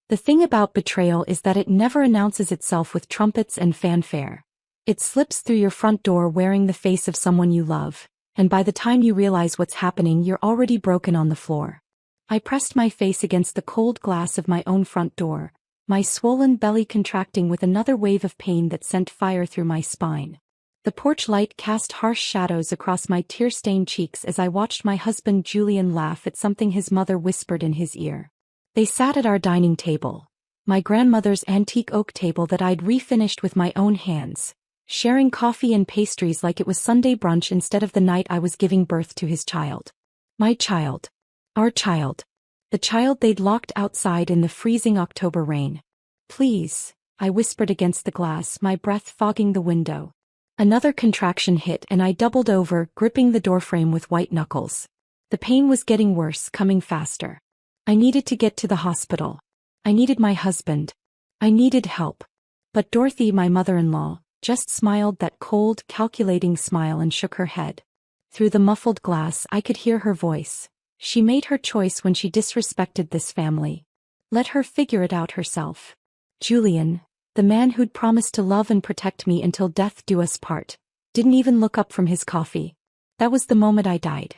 The thing about betrayal is that it never announces itself with trumpets and fanfare. It slips through your front door wearing the face of someone you love, and by the time you realize what's happening, you're already broken on the floor. I pressed my face against the cold glass of my own front door, my swollen belly contracting with another wave of pain that sent fire through my spine. The porch light cast harsh shadows across my tear-stained cheeks as I watched my husband Julian laugh at something his mother whispered in his ear. They sat at our dining table, my grandmother's antique oak table that I'd refinished with my own hands, sharing coffee and pastries like it was Sunday brunch instead of the night I was giving birth to his child. My child. Our child. The child they'd locked outside in the freezing October rain. "Please," I whispered against the glass, my breath fogging the window. Another contraction hit and I doubled over, gripping the doorframe with white knuckles. The pain was getting worse, coming faster. I needed to get to the hospital. I needed my husband. I needed help. But Dorothy, my mother-in-law, just smiled that cold, calculating smile and shook her head. Through the muffled glass I could hear her voice. She made her choice when she disrespected this family. Let her figure it out herself. Julian, the man who'd promised to love and protect me until death do us part, didn't even look up from his coffee. That was the moment I died.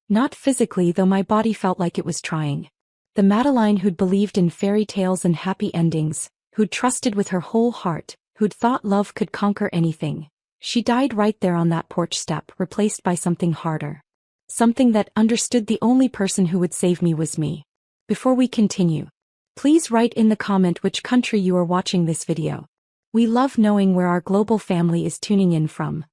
Not physically, though my body felt like it was trying. The Madeline who'd believed in fairy tales and happy endings, who'd trusted with her whole heart, who'd thought love could conquer anything. She died right there on that porch step, replaced by something harder. Something that understood the only person who would save me was me. Before we continue, please write in the comment which country you are watching this video. We love knowing where our global family is tuning in from.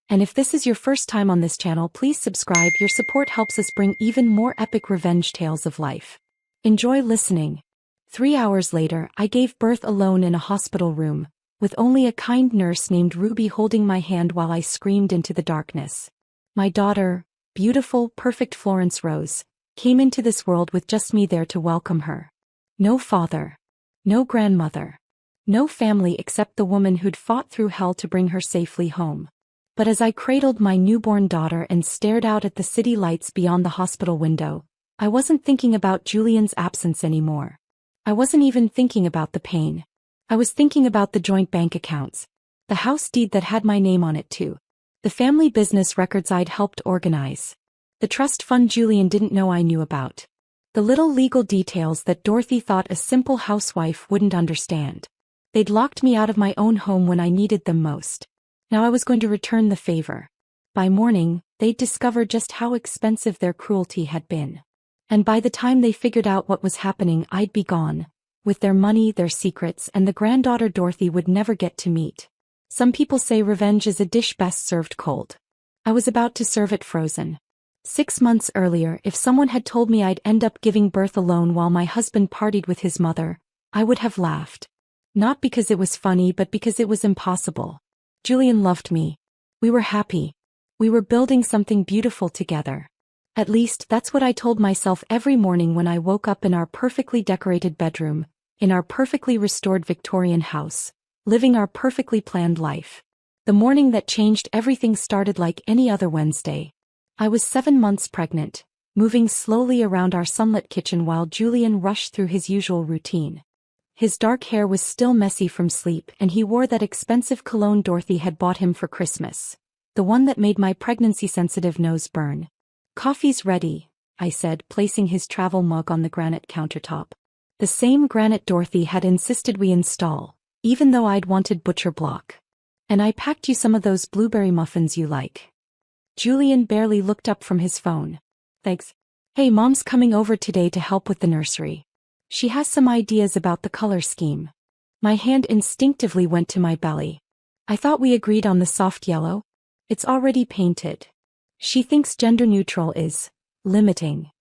And if this is your first time on this channel, please subscribe. Your support helps us bring even more epic revenge tales of life. Enjoy listening. 3 hours later, I gave birth alone in a hospital room, with only a kind nurse named Ruby holding my hand while I screamed into the darkness. My daughter, beautiful, perfect Florence Rose, came into this world with just me there to welcome her. No father. No grandmother. No family except the woman who'd fought through hell to bring her safely home. But as I cradled my newborn daughter and stared out at the city lights beyond the hospital window, I wasn't thinking about Julian's absence anymore. I wasn't even thinking about the pain. I was thinking about the joint bank accounts, the house deed that had my name on it too, the family business records I'd helped organize, the trust fund Julian didn't know I knew about. The little legal details that Dorothy thought a simple housewife wouldn't understand. They'd locked me out of my own home when I needed them most. Now I was going to return the favor. By morning, they'd discovered just how expensive their cruelty had been. And by the time they figured out what was happening, I'd be gone, with their money, their secrets, and the granddaughter Dorothy would never get to meet. Some people say revenge is a dish best served cold. I was about to serve it frozen. 6 months earlier, if someone had told me I'd end up giving birth alone while my husband partied with his mother, I would have laughed. Not because it was funny, but because it was impossible. Julian loved me. We were happy. We were building something beautiful together. At least that's what I told myself every morning when I woke up in our perfectly decorated bedroom, in our perfectly restored Victorian house, living our perfectly planned life. The morning that changed everything started like any other Wednesday. I was 7 months pregnant, moving slowly around our sunlit kitchen while Julian rushed through his usual routine. His dark hair was still messy from sleep, and he wore that expensive cologne Dorothy had bought him for Christmas, the one that made my pregnancy-sensitive nose burn. "Coffee's ready," I said, placing his travel mug on the granite countertop. The same granite Dorothy had insisted we install, even though I'd wanted butcher block. "And I packed you some of those blueberry muffins you like." Julian barely looked up from his phone. "Thanks. Hey, Mom's coming over today to help with the nursery. She has some ideas about the color scheme." My hand instinctively went to my belly. "I thought we agreed on the soft yellow. It's already painted. She thinks gender neutral is limiting."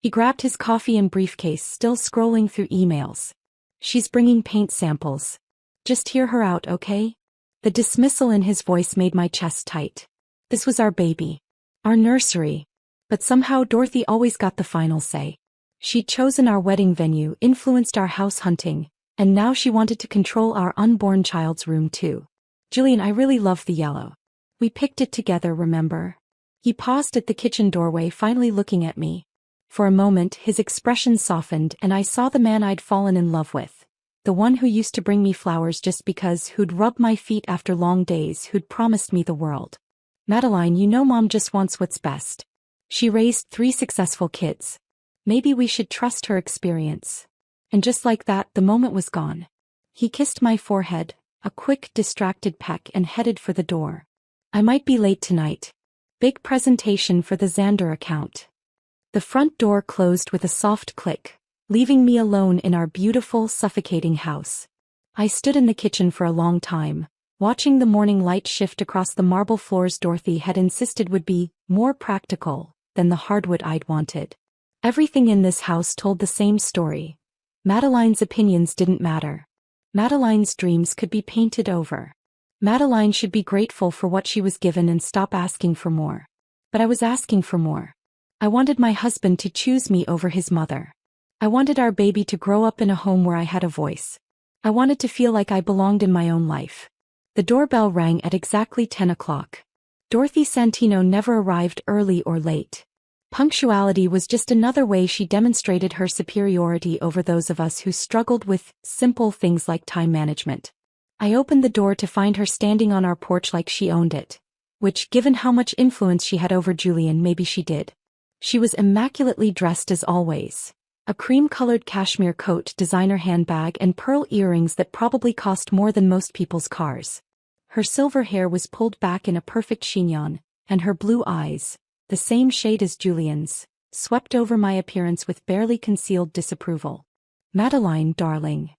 He grabbed his coffee and briefcase, still scrolling through emails. "She's bringing paint samples. Just hear her out, okay?" The dismissal in his voice made my chest tight. This was our baby. Our nursery. But somehow Dorothy always got the final say. She'd chosen our wedding venue, influenced our house hunting, and now she wanted to control our unborn child's room too. "Julian, I really love the yellow. We picked it together, remember?" He paused at the kitchen doorway, finally looking at me. For a moment, his expression softened and I saw the man I'd fallen in love with. The one who used to bring me flowers just because, who'd rub my feet after long days, who'd promised me the world. Madeline, you know Mom just wants what's best. She raised 3 successful kids. Maybe we should trust her experience. And just like that, the moment was gone. He kissed my forehead, a quick, distracted peck, and headed for the door. I might be late tonight. Big presentation for the Xander account. The front door closed with a soft click, leaving me alone in our beautiful, suffocating house. I stood in the kitchen for a long time, watching the morning light shift across the marble floors Dorothy had insisted would be more practical than the hardwood I'd wanted. Everything in this house told the same story. Madeline's opinions didn't matter. Madeline's dreams could be painted over. Madeline should be grateful for what she was given and stop asking for more. But I was asking for more. I wanted my husband to choose me over his mother. I wanted our baby to grow up in a home where I had a voice. I wanted to feel like I belonged in my own life. The doorbell rang at exactly 10 o'clock. Dorothy Santino never arrived early or late. Punctuality was just another way she demonstrated her superiority over those of us who struggled with simple things like time management. I opened the door to find her standing on our porch like she owned it. Which, given how much influence she had over Julian, maybe she did. She was immaculately dressed as always. A cream-colored cashmere coat, designer handbag, and pearl earrings that probably cost more than most people's cars. Her silver hair was pulled back in a perfect chignon, and her blue eyes, the same shade as Julian's, swept over my appearance with barely concealed disapproval. Madeline, darling.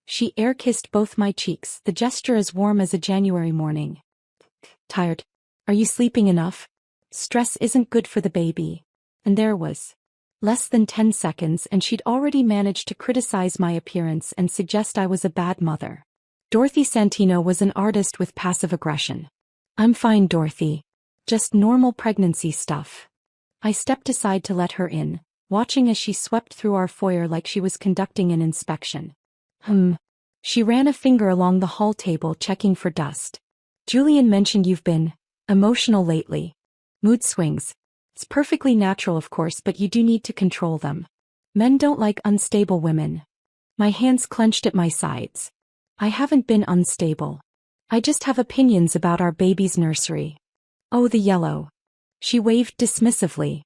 She air-kissed both my cheeks, the gesture as warm as a January morning. Tired? Are you sleeping enough? Stress isn't good for the baby. And there was. Less than 10 seconds and she'd already managed to criticize my appearance and suggest I was a bad mother. Dorothy Santino was an artist with passive aggression. I'm fine, Dorothy. Just normal pregnancy stuff. I stepped aside to let her in, watching as she swept through our foyer like she was conducting an inspection. She ran a finger along the hall table checking for dust. Julian mentioned you've been emotional lately. Mood swings. It's perfectly natural, of course, but you do need to control them. Men don't like unstable women. My hands clenched at my sides. I haven't been unstable. I just have opinions about our baby's nursery. Oh, the yellow. She waved dismissively.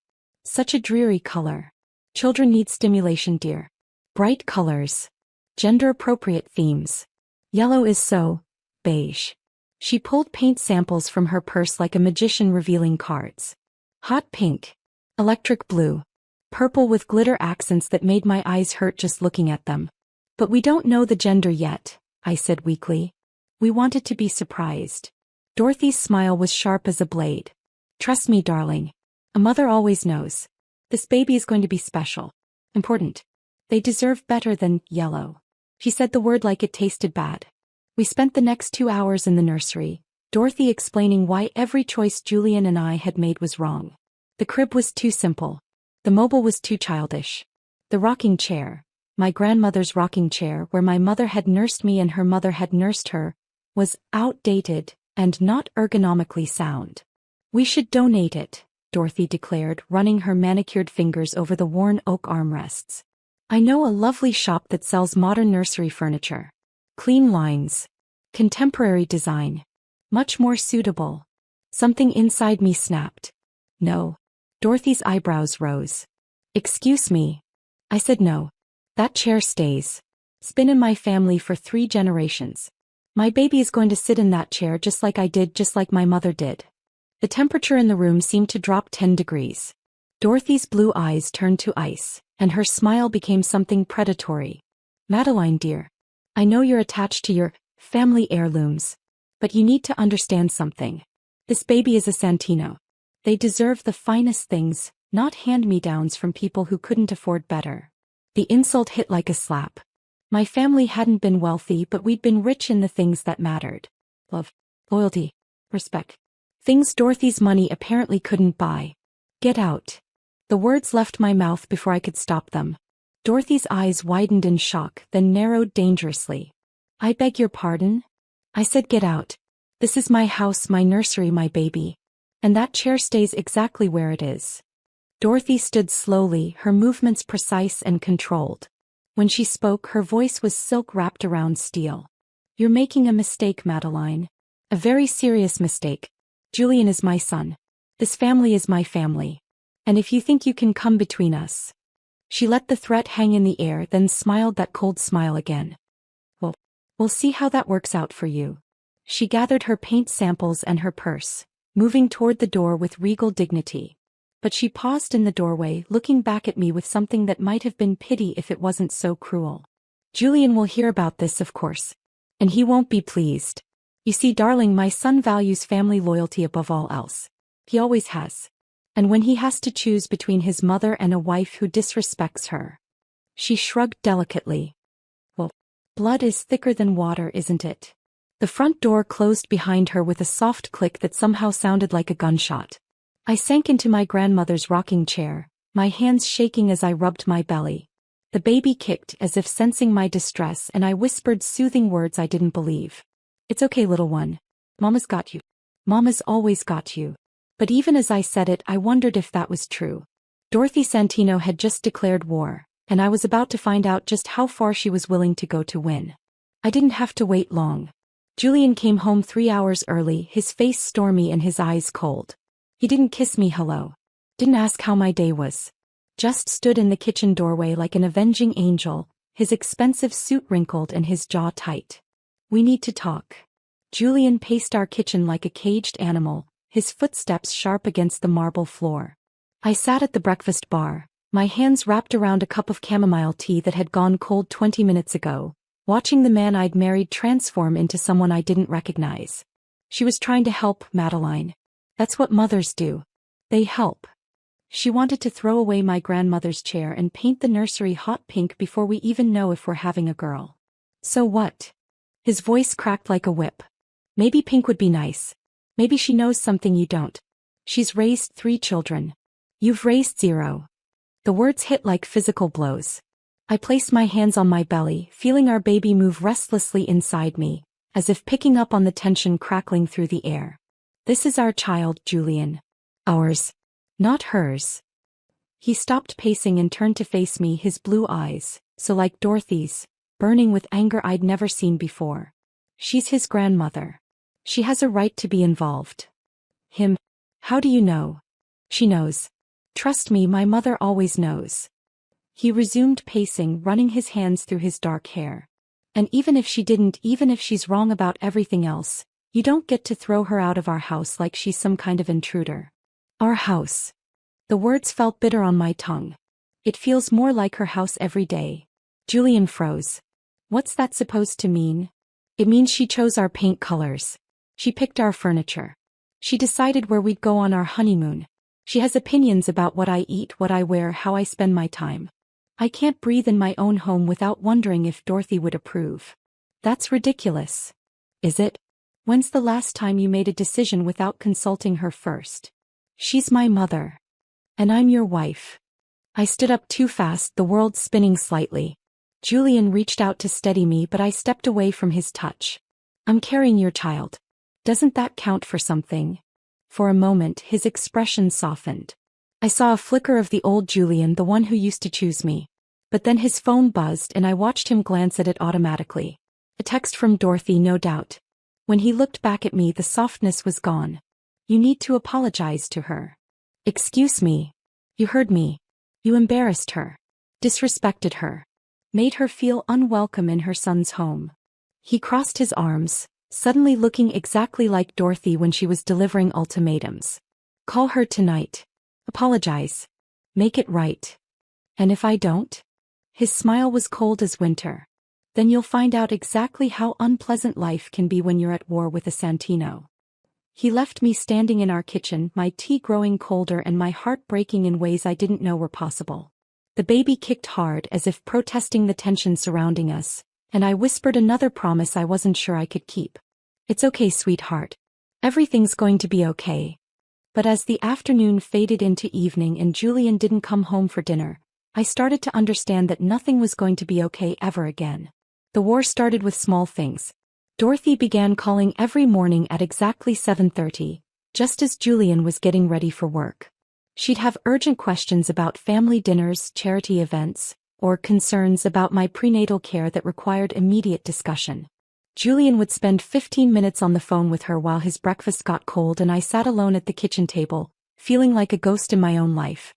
Such a dreary color. Children need stimulation, dear. Bright colors. Gender-appropriate themes. Yellow is so beige. She pulled paint samples from her purse like a magician revealing cards. Hot pink. Electric blue. Purple with glitter accents that made my eyes hurt just looking at them. But we don't know the gender yet, I said weakly. We wanted to be surprised. Dorothy's smile was sharp as a blade. Trust me, darling. A mother always knows. This baby is going to be special. Important. They deserve better than yellow. She said the word like it tasted bad. We spent the next 2 hours in the nursery, Dorothy explaining why every choice Julian and I had made was wrong. The crib was too simple. The mobile was too childish. The rocking chair, my grandmother's rocking chair where my mother had nursed me and her mother had nursed her, was outdated and not ergonomically sound. We should donate it, Dorothy declared, running her manicured fingers over the worn oak armrests. I know a lovely shop that sells modern nursery furniture. Clean lines. Contemporary design. Much more suitable. Something inside me snapped. No. Dorothy's eyebrows rose. Excuse me. I said no. That chair stays. It's been in my family for 3 generations. My baby is going to sit in that chair just like I did, just like my mother did. The temperature in the room seemed to drop 10 degrees. Dorothy's blue eyes turned to ice, and her smile became something predatory. Madeline, dear. I know you're attached to your family heirlooms, but you need to understand something. This baby is a Santino. They deserve the finest things, not hand-me-downs from people who couldn't afford better. The insult hit like a slap. My family hadn't been wealthy, but we'd been rich in the things that mattered. Love, loyalty, respect. Things Dorothy's money apparently couldn't buy. Get out. The words left my mouth before I could stop them. Dorothy's eyes widened in shock, then narrowed dangerously. I beg your pardon? I said get out. This is my house, my nursery, my baby. And that chair stays exactly where it is. Dorothy stood slowly, her movements precise and controlled. When she spoke, her voice was silk wrapped around steel. "You're making a mistake, Madeline. A very serious mistake. Julian is my son. This family is my family. And if you think you can come between us..." She let the threat hang in the air, then smiled that cold smile again. "Well, we'll see how that works out for you." She gathered her paint samples and her purse, moving toward the door with regal dignity. But she paused in the doorway, looking back at me with something that might have been pity if it wasn't so cruel. "Julian will hear about this, of course. And he won't be pleased. You see, darling, my son values family loyalty above all else. He always has. And when he has to choose between his mother and a wife who disrespects her..." She shrugged delicately. "Well, blood is thicker than water, isn't it?" The front door closed behind her with a soft click that somehow sounded like a gunshot. I sank into my grandmother's rocking chair, my hands shaking as I rubbed my belly. The baby kicked as if sensing my distress, and I whispered soothing words I didn't believe. "It's okay, little one. Mama's got you. Mama's always got you." But even as I said it, I wondered if that was true. Dorothy Santino had just declared war, and I was about to find out just how far she was willing to go to win. I didn't have to wait long. Julian came home 3 hours early, his face stormy and his eyes cold. He didn't kiss me hello. Didn't ask how my day was. Just stood in the kitchen doorway like an avenging angel, his expensive suit wrinkled and his jaw tight. "We need to talk." Julian paced our kitchen like a caged animal, his footsteps sharp against the marble floor. I sat at the breakfast bar, my hands wrapped around a cup of chamomile tea that had gone cold 20 minutes ago, watching the man I'd married transform into someone I didn't recognize. She was trying to help, Madeline. That's what mothers do. They help. She wanted to throw away my grandmother's chair and paint the nursery hot pink before we even know if we're having a girl. "So what?" His voice cracked like a whip. "Maybe pink would be nice. Maybe she knows something you don't. She's raised 3 children. You've raised 0. The words hit like physical blows. I placed my hands on my belly, feeling our baby move restlessly inside me, as if picking up on the tension crackling through the air. "This is our child, Julian. Ours. Not hers." He stopped pacing and turned to face me, his blue eyes, so like Dorothy's, burning with anger I'd never seen before. "She's his grandmother. She has a right to be involved." "Him? How do you know?" "She knows. Trust me, my mother always knows." He resumed pacing, running his hands through his dark hair. "And even if she didn't, even if she's wrong about everything else, you don't get to throw her out of our house like she's some kind of intruder." "Our house." The words felt bitter on my tongue. "It feels more like her house every day." Julian froze. "What's that supposed to mean?" "It means she chose our paint colors. She picked our furniture. She decided where we'd go on our honeymoon. She has opinions about what I eat, what I wear, how I spend my time. I can't breathe in my own home without wondering if Dorothy would approve." "That's ridiculous." "Is it? When's the last time you made a decision without consulting her first?" "She's my mother. And I'm your wife." I stood up too fast, the world spinning slightly. Julian reached out to steady me, but I stepped away from his touch. "I'm carrying your child. Doesn't that count for something?" For a moment, his expression softened. I saw a flicker of the old Julian, the one who used to choose me. But then his phone buzzed and I watched him glance at it automatically. A text from Dorothy, no doubt. When he looked back at me, the softness was gone. "You need to apologize to her." "Excuse me." "You heard me. You embarrassed her. Disrespected her. Made her feel unwelcome in her son's home." He crossed his arms, suddenly looking exactly like Dorothy when she was delivering ultimatums. "Call her tonight. Apologize. Make it right. And if I don't?" His smile was cold as winter. "Then you'll find out exactly how unpleasant life can be when you're at war with a Santino." He left me standing in our kitchen, my tea growing colder and my heart breaking in ways I didn't know were possible. The baby kicked hard as if protesting the tension surrounding us, and I whispered another promise I wasn't sure I could keep. "It's okay, sweetheart. Everything's going to be okay." But as the afternoon faded into evening and Julian didn't come home for dinner, I started to understand that nothing was going to be okay ever again. The war started with small things. Dorothy began calling every morning at exactly 7:30, just as Julian was getting ready for work. She'd have urgent questions about family dinners, charity events, or concerns about my prenatal care that required immediate discussion. Julian would spend 15 minutes on the phone with her while his breakfast got cold and I sat alone at the kitchen table, feeling like a ghost in my own life.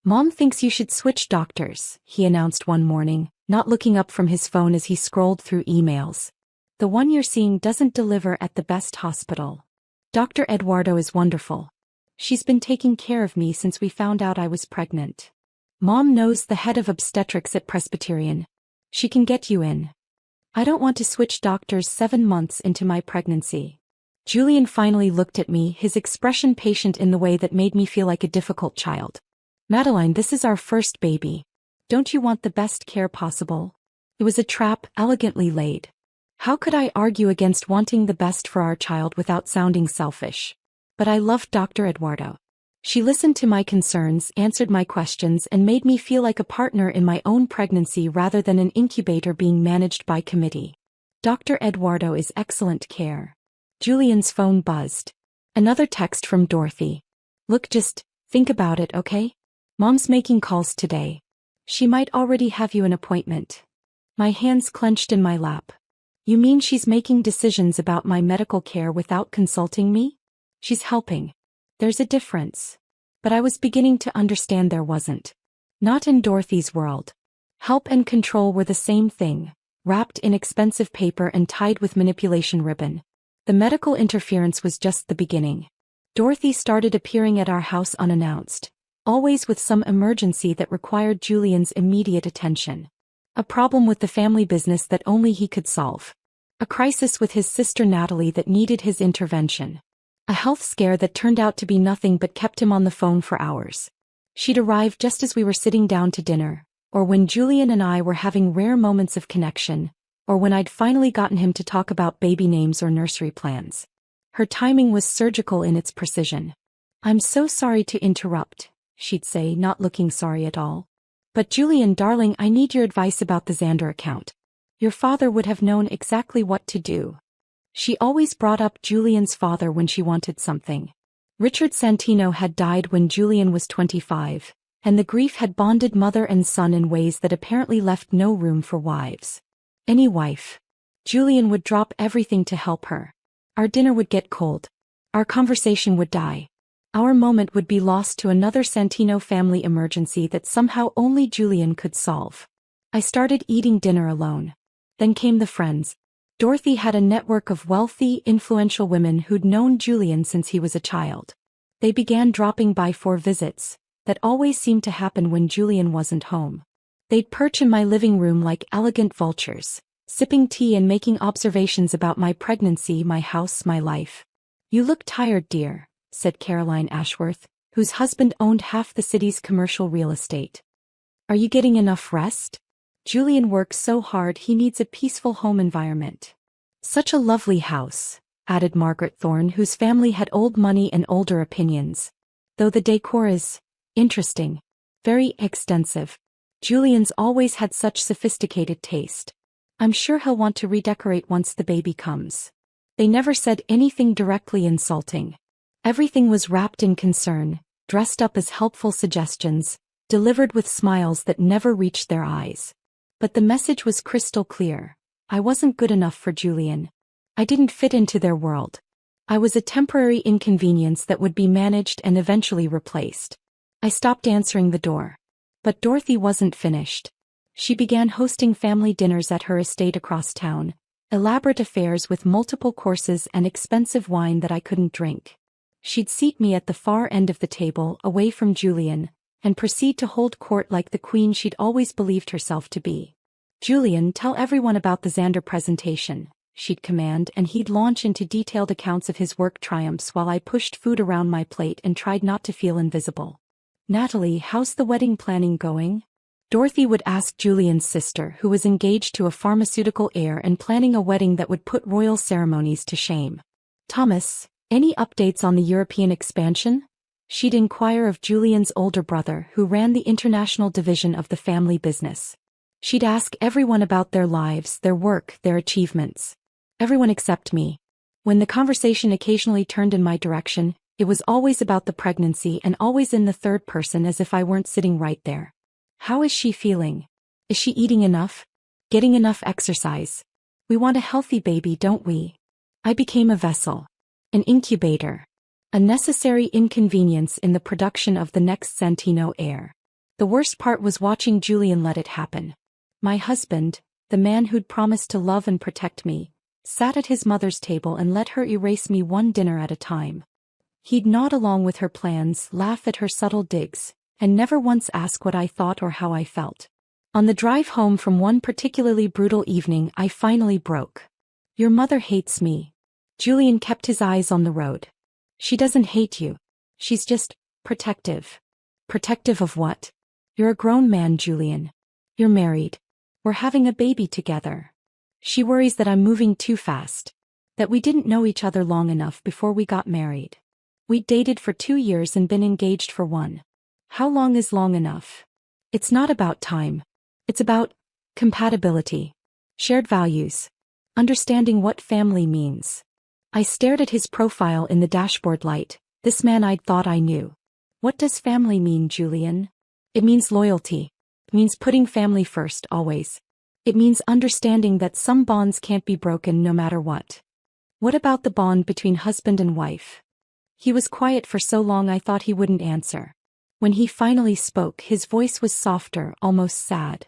"Mom thinks you should switch doctors," he announced one morning, not looking up from his phone as he scrolled through emails. "The one you're seeing doesn't deliver at the best hospital. Dr. Eduardo is wonderful. She's been taking care of me since we found out I was pregnant. Mom knows the head of obstetrics at Presbyterian. She can get you in. I don't want to switch doctors 7 months into my pregnancy." Julian finally looked at me, his expression patient in the way that made me feel like a difficult child. "Madeline, this is our first baby. Don't you want the best care possible?" It was a trap, elegantly laid. How could I argue against wanting the best for our child without sounding selfish? But I loved Dr. Eduardo. She listened to my concerns, answered my questions, and made me feel like a partner in my own pregnancy rather than an incubator being managed by committee. Dr. Eduardo is excellent care. Julian's phone buzzed. Another text from Dorothy. "Look, just think about it, okay? Mom's making calls today. She might already have you an appointment." My hands clenched in my lap. "You mean she's making decisions about my medical care without consulting me? She's helping. There's a difference." But I was beginning to understand there wasn't. Not in Dorothy's world. Help and control were the same thing, wrapped in expensive paper and tied with manipulation ribbon. The medical interference was just the beginning. Dorothy started appearing at our house unannounced, always with some emergency that required Julian's immediate attention. A problem with the family business that only he could solve. A crisis with his sister Natalie that needed his intervention. A health scare that turned out to be nothing but kept him on the phone for hours. She'd arrive just as we were sitting down to dinner, or when Julian and I were having rare moments of connection, or when I'd finally gotten him to talk about baby names or nursery plans. Her timing was surgical in its precision. "I'm so sorry to interrupt," she'd say, not looking sorry at all. "But Julian, darling, I need your advice about the Xander account. Your father would have known exactly what to do." She always brought up Julian's father when she wanted something. Richard Santino had died when Julian was 25, and the grief had bonded mother and son in ways that apparently left no room for wives. Any wife. Julian would drop everything to help her. Our dinner would get cold. Our conversation would die. Our moment would be lost to another Santino family emergency that somehow only Julian could solve. I started eating dinner alone. Then came the friends. Dorothy had a network of wealthy, influential women who'd known Julian since he was a child. They began dropping by for visits, that always seemed to happen when Julian wasn't home. They'd perch in my living room like elegant vultures, sipping tea and making observations about my pregnancy, my house, my life. "You look tired, dear," said Caroline Ashworth, whose husband owned half the city's commercial real estate. "Are you getting enough rest? Julian works so hard he needs a peaceful home environment." "Such a lovely house," added Margaret Thorne, whose family had old money and older opinions. "Though the decor is interesting. Very extensive. Julian's always had such sophisticated taste. I'm sure he'll want to redecorate once the baby comes." They never said anything directly insulting. Everything was wrapped in concern, dressed up as helpful suggestions, delivered with smiles that never reached their eyes. But the message was crystal clear. I wasn't good enough for Julian. I didn't fit into their world. I was a temporary inconvenience that would be managed and eventually replaced. I stopped answering the door. But Dorothy wasn't finished. She began hosting family dinners at her estate across town, elaborate affairs with multiple courses and expensive wine that I couldn't drink. She'd seat me at the far end of the table, away from Julian, and proceed to hold court like the queen she'd always believed herself to be. "Julian, tell everyone about the Xander presentation," she'd command, and he'd launch into detailed accounts of his work triumphs while I pushed food around my plate and tried not to feel invisible. "Natalie, how's the wedding planning going?" Dorothy would ask Julian's sister, who was engaged to a pharmaceutical heir and planning a wedding that would put royal ceremonies to shame. "Thomas, any updates on the European expansion?" She'd inquire of Julian's older brother, who ran the international division of the family business. She'd ask everyone about their lives, their work, their achievements. Everyone except me. When the conversation occasionally turned in my direction, it was always about the pregnancy and always in the third person, as if I weren't sitting right there. "How is she feeling?" Is she eating enough? Getting enough exercise? We want a healthy baby, don't we? I became a vessel. An incubator. A necessary inconvenience in the production of the next Santino heir. The worst part was watching Julian let it happen. My husband, the man who'd promised to love and protect me, sat at his mother's table and let her erase me one dinner at a time. He'd nod along with her plans, laugh at her subtle digs, and never once ask what I thought or how I felt. On the drive home from one particularly brutal evening, I finally broke. Your mother hates me. Julian kept his eyes on the road. She doesn't hate you. She's just protective. Protective of what? You're a grown man, Julian. You're married. We're having a baby together. She worries that I'm moving too fast. That we didn't know each other long enough before we got married. We'd dated for 2 years and been engaged for 1. How long is long enough? It's not about time. It's about compatibility. Shared values. Understanding what family means. I stared at his profile in the dashboard light, this man I'd thought I knew. What does family mean, Julian? It means loyalty. It means putting family first, always. It means understanding that some bonds can't be broken no matter what. What about the bond between husband and wife? He was quiet for so long I thought he wouldn't answer. When he finally spoke, his voice was softer, almost sad.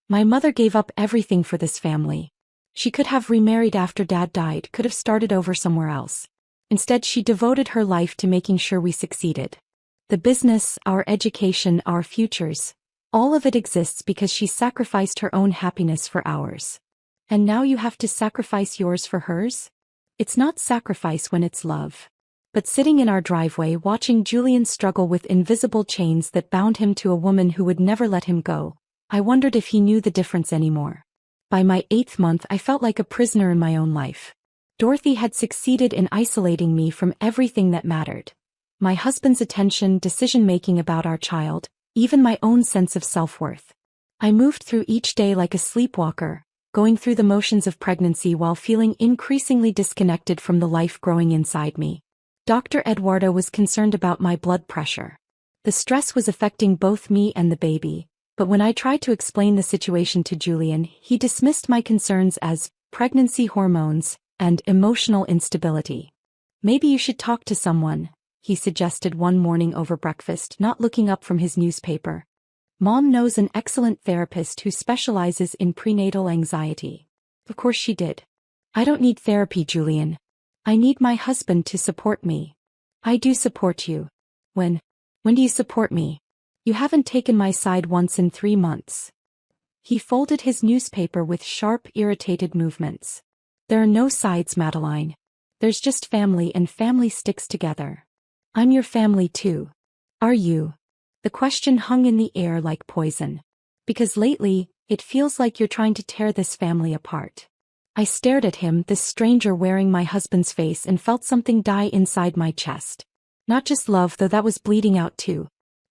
My mother gave up everything for this family. She could have remarried after Dad died, could have started over somewhere else. Instead, she devoted her life to making sure we succeeded. The business, our education, our futures, all of it exists because she sacrificed her own happiness for ours. And now you have to sacrifice yours for hers? It's not sacrifice when it's love. But sitting in our driveway watching Julian struggle with invisible chains that bound him to a woman who would never let him go, I wondered if he knew the difference anymore. By my 8th month, I felt like a prisoner in my own life. Dorothy had succeeded in isolating me from everything that mattered. My husband's attention, decision-making about our child, even my own sense of self-worth. I moved through each day like a sleepwalker, going through the motions of pregnancy while feeling increasingly disconnected from the life growing inside me. Dr. Eduardo was concerned about my blood pressure. The stress was affecting both me and the baby, but when I tried to explain the situation to Julian, he dismissed my concerns as pregnancy hormones and emotional instability. Maybe you should talk to someone, he suggested one morning over breakfast, not looking up from his newspaper. Mom knows an excellent therapist who specializes in prenatal anxiety. Of course she did. I don't need therapy, Julian. I need my husband to support me. I do support you. When do you support me? You haven't taken my side once in 3 months. He folded his newspaper with sharp, irritated movements. There are no sides, Madeline. There's just family, and family sticks together. I'm your family too. Are you? The question hung in the air like poison. Because lately, it feels like you're trying to tear this family apart. I stared at him, this stranger wearing my husband's face, and felt something die inside my chest. Not just love, though that was bleeding out too.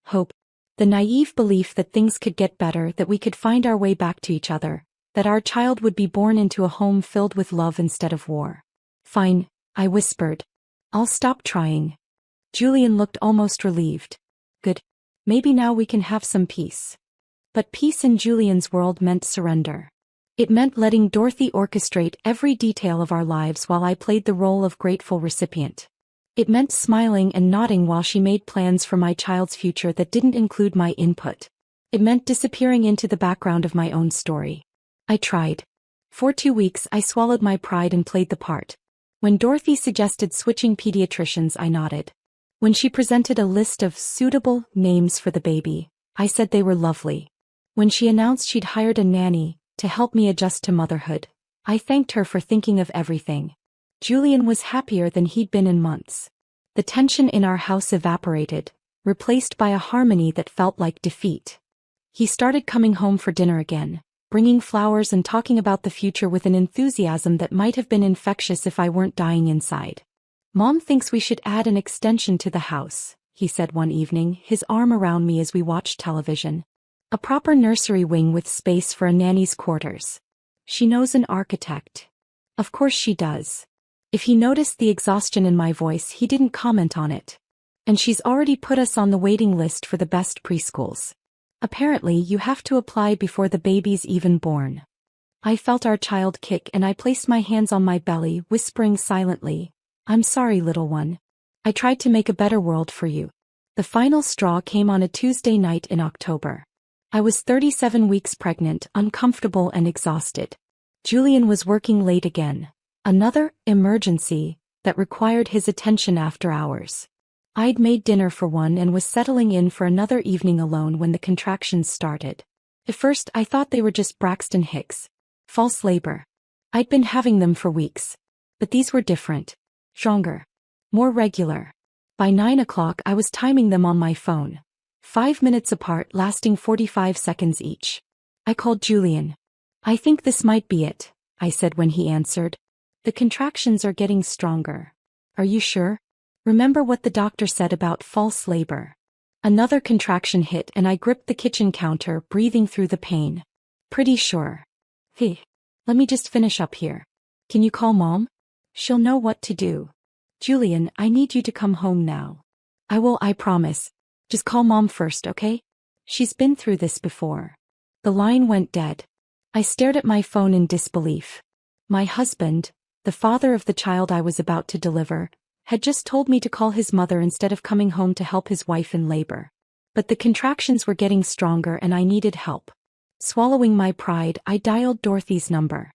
Hope. The naive belief that things could get better, that we could find our way back to each other, that our child would be born into a home filled with love instead of war. Fine, I whispered. I'll stop trying. Julian looked almost relieved. Good. Maybe now we can have some peace. But peace in Julian's world meant surrender. It meant letting Dorothy orchestrate every detail of our lives while I played the role of grateful recipient. It meant smiling and nodding while she made plans for my child's future that didn't include my input. It meant disappearing into the background of my own story. I tried. For 2 weeks I swallowed my pride and played the part. When Dorothy suggested switching pediatricians, I nodded. When she presented a list of suitable names for the baby, I said they were lovely. When she announced she'd hired a nanny to help me adjust to motherhood, I thanked her for thinking of everything. Julian was happier than he'd been in months. The tension in our house evaporated, replaced by a harmony that felt like defeat. He started coming home for dinner again, bringing flowers and talking about the future with an enthusiasm that might have been infectious if I weren't dying inside. Mom thinks we should add an extension to the house, he said one evening, his arm around me as we watched television. A proper nursery wing with space for a nanny's quarters. She knows an architect. Of course she does. If he noticed the exhaustion in my voice, he didn't comment on it. And she's already put us on the waiting list for the best preschools. Apparently you have to apply before the baby's even born. I felt our child kick and I placed my hands on my belly, whispering silently, "I'm sorry, little one. I tried to make a better world for you." The final straw came on a Tuesday night in October. I was 37 weeks pregnant, uncomfortable and exhausted. Julian was working late again. Another emergency that required his attention after hours. I'd made dinner for one and was settling in for another evening alone when the contractions started. At first I thought they were just Braxton Hicks. False labor. I'd been having them for weeks. But these were different. Stronger. More regular. By 9 o'clock I was timing them on my phone. 5 minutes apart, lasting 45 seconds each. I called Julian. "I think this might be it," I said when he answered. "The contractions are getting stronger." "Are you sure? Remember what the doctor said about false labor?" Another contraction hit and I gripped the kitchen counter, breathing through the pain. "Pretty sure." "Hey, let me just finish up here. Can you call Mom? She'll know what to do." "Julian, I need you to come home now." "I will, I promise. Just call Mom first, okay? She's been through this before." The line went dead. I stared at my phone in disbelief. My husband, the father of the child I was about to deliver, had just told me to call his mother instead of coming home to help his wife in labor. But the contractions were getting stronger and I needed help. Swallowing my pride, I dialed Dorothy's number.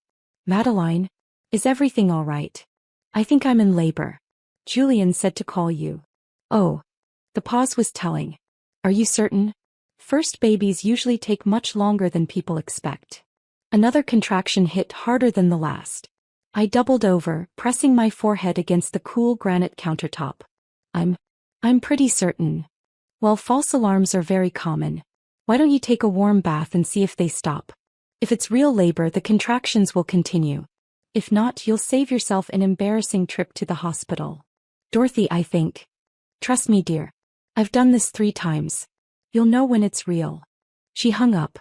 "Madeline, is everything all right? I think I'm in labor. Julian said to call you." "Oh." The pause was telling. "Are you certain? First babies usually take much longer than people expect." Another contraction hit harder than the last. I doubled over, pressing my forehead against the cool granite countertop. I'm pretty certain." "Well, false alarms are very common. Why don't you take a warm bath and see if they stop? If it's real labor, the contractions will continue. If not, you'll save yourself an embarrassing trip to the hospital." "Dorothy, I think. Trust me, dear. I've done this 3 times. You'll know when it's real." She hung up.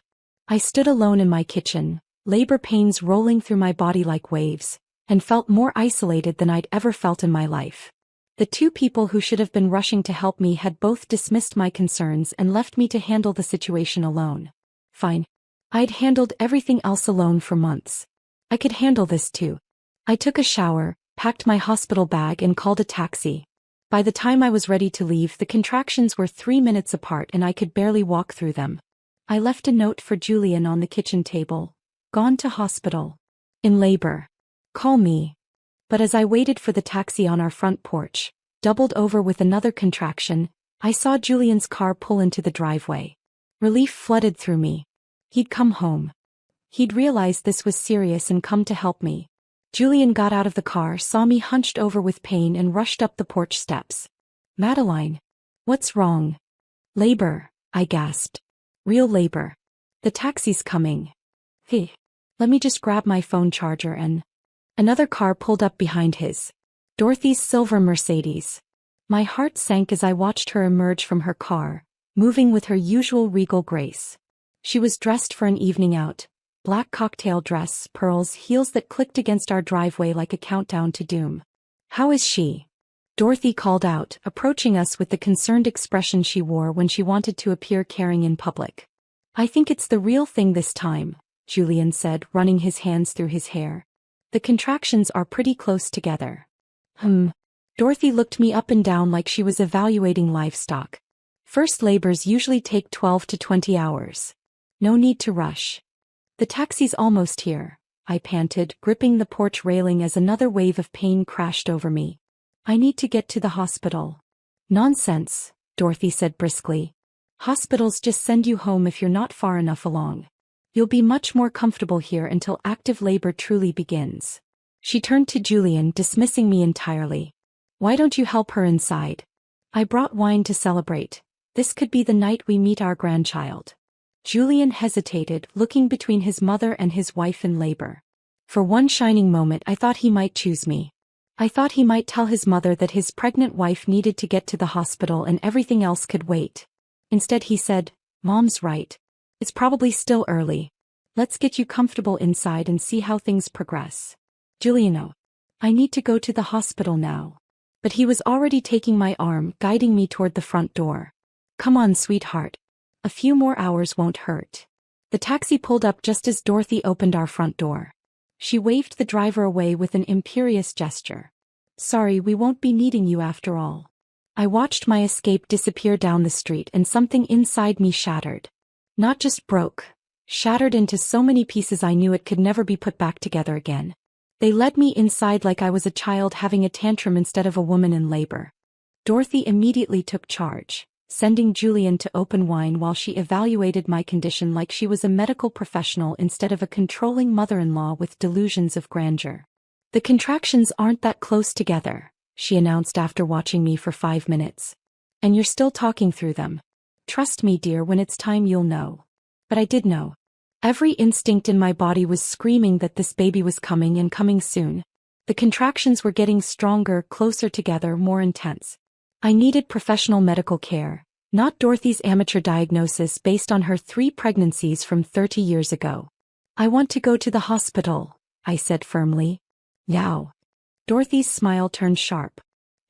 I stood alone in my kitchen, labor pains rolling through my body like waves, and felt more isolated than I'd ever felt in my life. The 2 people who should have been rushing to help me had both dismissed my concerns and left me to handle the situation alone. Fine. I'd handled everything else alone for months. I could handle this too. I took a shower, packed my hospital bag and called a taxi. By the time I was ready to leave, the contractions were 3 minutes apart and I could barely walk through them. I left a note for Julian on the kitchen table. "Gone to hospital. In labor. Call me." But as I waited for the taxi on our front porch, doubled over with another contraction, I saw Julian's car pull into the driveway. Relief flooded through me. He'd come home. He'd realized this was serious and come to help me. Julian got out of the car, saw me hunched over with pain and rushed up the porch steps. "Madeline, what's wrong?" "Labor," I gasped. "Real labor. The taxi's coming." "Hey, let me just grab my phone charger and..." Another car pulled up behind his. Dorothy's silver Mercedes. My heart sank as I watched her emerge from her car, moving with her usual regal grace. She was dressed for an evening out. Black cocktail dress, pearls, heels that clicked against our driveway like a countdown to doom. "How is she?" Dorothy called out, approaching us with the concerned expression she wore when she wanted to appear caring in public. "I think it's the real thing this time," Julian said, running his hands through his hair. "The contractions are pretty close together." Dorothy looked me up and down like she was evaluating livestock. "First labors usually take 12 to 20 hours. No need to rush." "The taxi's almost here," I panted, gripping the porch railing as another wave of pain crashed over me. "I need to get to the hospital." "Nonsense," Dorothy said briskly. "Hospitals just send you home if you're not far enough along. You'll be much more comfortable here until active labor truly begins." She turned to Julian, dismissing me entirely. "Why don't you help her inside? I brought wine to celebrate. This could be the night we meet our grandchild." Julian hesitated, looking between his mother and his wife in labor. For one shining moment I thought he might choose me. I thought he might tell his mother that his pregnant wife needed to get to the hospital and everything else could wait. Instead he said, "Mom's right. It's probably still early. Let's get you comfortable inside and see how things progress." "Juliano, I need to go to the hospital now." But he was already taking my arm, guiding me toward the front door. "Come on, sweetheart. A few more hours won't hurt. The taxi pulled up just as Dorothy opened our front door. She waved the driver away with an imperious gesture. Sorry, we won't be needing you after all. I watched my escape disappear down the street and something inside me shattered. Not just broke, shattered into so many pieces I knew it could never be put back together again. They led me inside like I was a child having a tantrum instead of a woman in labor. Dorothy immediately took charge, sending Julian to open wine while she evaluated my condition like she was a medical professional instead of a controlling mother-in-law with delusions of grandeur. The contractions aren't that close together, she announced after watching me for 5 minutes. And you're still talking through them. Trust me, dear, when it's time you'll know. But I did know. Every instinct in my body was screaming that this baby was coming and coming soon. The contractions were getting stronger, closer together, more intense. I needed professional medical care, not Dorothy's amateur diagnosis based on her 3 pregnancies from 30 years ago. I want to go to the hospital, I said firmly. Yow. Dorothy's smile turned sharp.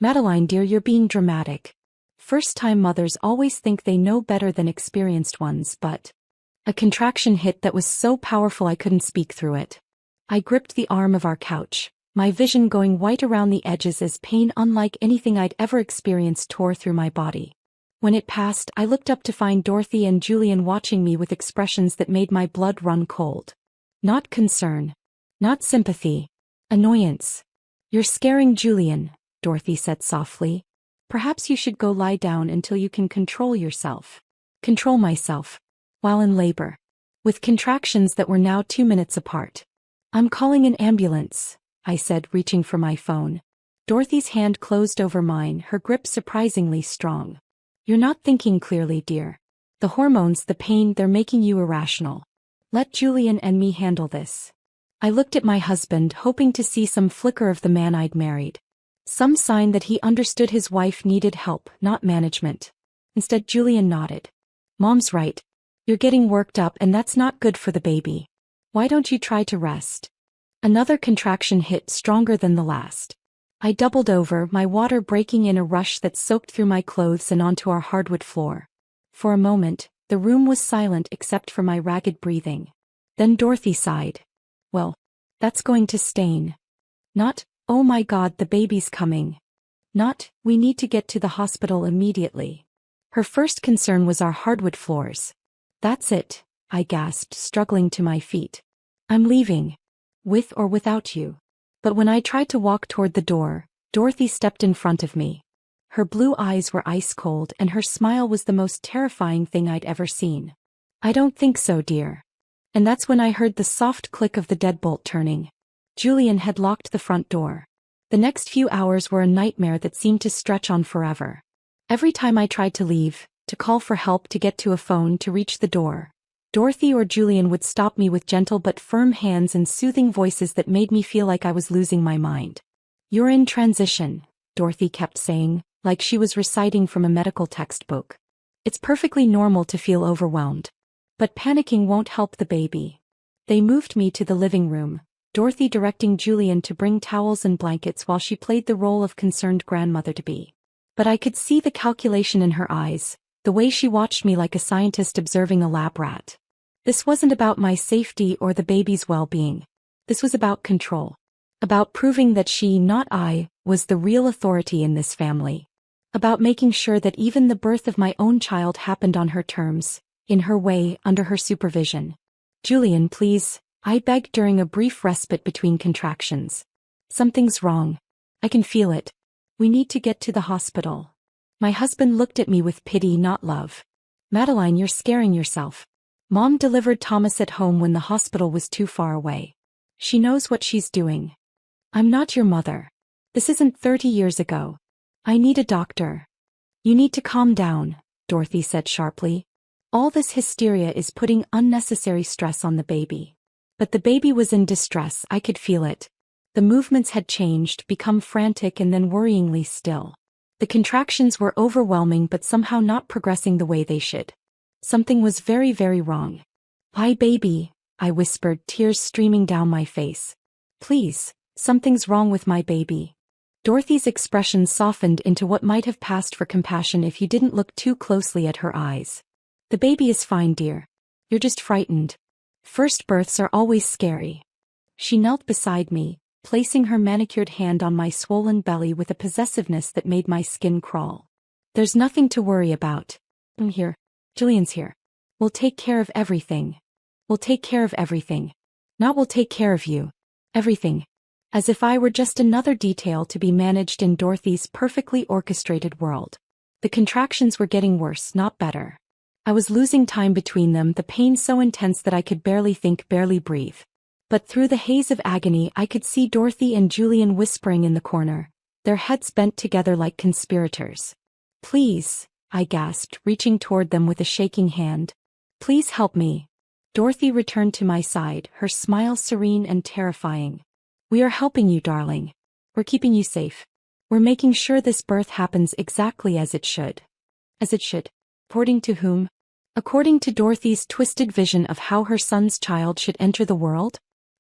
Madeline, dear, you're being dramatic. First-time mothers always think they know better than experienced ones, but... A contraction hit that was so powerful I couldn't speak through it. I gripped the arm of our couch, my vision going white around the edges as pain unlike anything I'd ever experienced tore through my body. When it passed, I looked up to find Dorothy and Julian watching me with expressions that made my blood run cold. Not concern. Not sympathy. Annoyance. You're scaring Julian, Dorothy said softly. Perhaps you should go lie down until you can control yourself. Control myself. While in labor. With contractions that were now 2 minutes apart. I'm calling an ambulance, I said, reaching for my phone. Dorothy's hand closed over mine, her grip surprisingly strong. You're not thinking clearly, dear. The hormones, the pain, they're making you irrational. Let Julian and me handle this. I looked at my husband, hoping to see some flicker of the man I'd married. Some sign that he understood his wife needed help, not management. Instead, Julian nodded. Mom's right. You're getting worked up and that's not good for the baby. Why don't you try to rest? Another contraction hit, stronger than the last. I doubled over, my water breaking in a rush that soaked through my clothes and onto our hardwood floor. For a moment, the room was silent except for my ragged breathing. Then Dorothy sighed. Well, that's going to stain. Not, oh my God, the baby's coming. Not, we need to get to the hospital immediately. Her first concern was our hardwood floors. That's it, I gasped, struggling to my feet. I'm leaving. With or without you. But when I tried to walk toward the door, Dorothy stepped in front of me. Her blue eyes were ice cold and her smile was the most terrifying thing I'd ever seen. I don't think so, dear. And that's when I heard the soft click of the deadbolt turning. Julian had locked the front door. The next few hours were a nightmare that seemed to stretch on forever. Every time I tried to leave, to call for help, to get to a phone, to reach the door, Dorothy or Julian would stop me with gentle but firm hands and soothing voices that made me feel like I was losing my mind. You're in transition, Dorothy kept saying, like she was reciting from a medical textbook. It's perfectly normal to feel overwhelmed. But panicking won't help the baby. They moved me to the living room, Dorothy directing Julian to bring towels and blankets while she played the role of concerned grandmother-to-be. But I could see the calculation in her eyes, the way she watched me like a scientist observing a lab rat. This wasn't about my safety or the baby's well-being. This was about control. About proving that she, not I, was the real authority in this family. About making sure that even the birth of my own child happened on her terms, in her way, under her supervision. Julian, please, I begged during a brief respite between contractions. Something's wrong. I can feel it. We need to get to the hospital. My husband looked at me with pity, not love. Madeline, you're scaring yourself. Mom delivered Thomas at home when the hospital was too far away. She knows what she's doing. I'm not your mother. This isn't 30 years ago. I need a doctor. You need to calm down, Dorothy said sharply. All this hysteria is putting unnecessary stress on the baby. But the baby was in distress, I could feel it. The movements had changed, become frantic and then worryingly still. The contractions were overwhelming but somehow not progressing the way they should. Something was very, very wrong. Why, baby? I whispered, tears streaming down my face. Please, something's wrong with my baby. Dorothy's expression softened into what might have passed for compassion if you didn't look too closely at her eyes. The baby is fine, dear. You're just frightened. First births are always scary. She knelt beside me, placing her manicured hand on my swollen belly with a possessiveness that made my skin crawl. There's nothing to worry about. I'm here. Julian's here. We'll take care of everything. We'll take care of everything. Not we'll take care of you. Everything. As if I were just another detail to be managed in Dorothy's perfectly orchestrated world. The contractions were getting worse, not better. I was losing time between them, the pain so intense that I could barely think, barely breathe. But through the haze of agony I could see Dorothy and Julian whispering in the corner, their heads bent together like conspirators. Please, I gasped, reaching toward them with a shaking hand. Please help me. Dorothy returned to my side, her smile serene and terrifying. We are helping you, darling. We're keeping you safe. We're making sure this birth happens exactly as it should. As it should. According to whom? According to Dorothy's twisted vision of how her son's child should enter the world?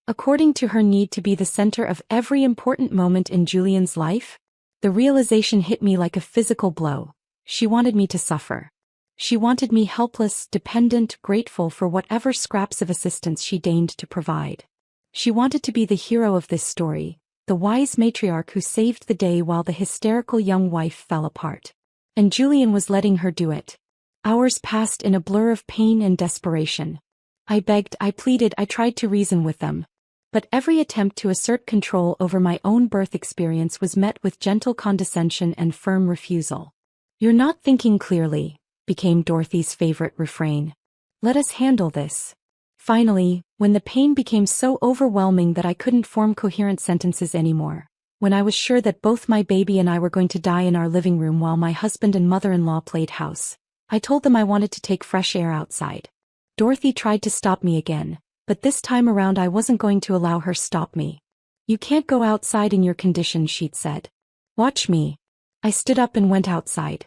According to her need to be the center of every important moment in Julian's life? The realization hit me like a physical blow. She wanted me to suffer. She wanted me helpless, dependent, grateful for whatever scraps of assistance she deigned to provide. She wanted to be the hero of this story, the wise matriarch who saved the day while the hysterical young wife fell apart. And Julian was letting her do it. Hours passed in a blur of pain and desperation. I begged, I pleaded, I tried to reason with them. But every attempt to assert control over my own birth experience was met with gentle condescension and firm refusal. You're not thinking clearly, became Dorothy's favorite refrain. Let us handle this. Finally, when the pain became so overwhelming that I couldn't form coherent sentences anymore, when I was sure that both my baby and I were going to die in our living room while my husband and mother-in-law played house, I told them I wanted to take fresh air outside. Dorothy tried to stop me again, but this time around I wasn't going to allow her stop me. You can't go outside in your condition, she'd said. Watch me. I stood up and went outside.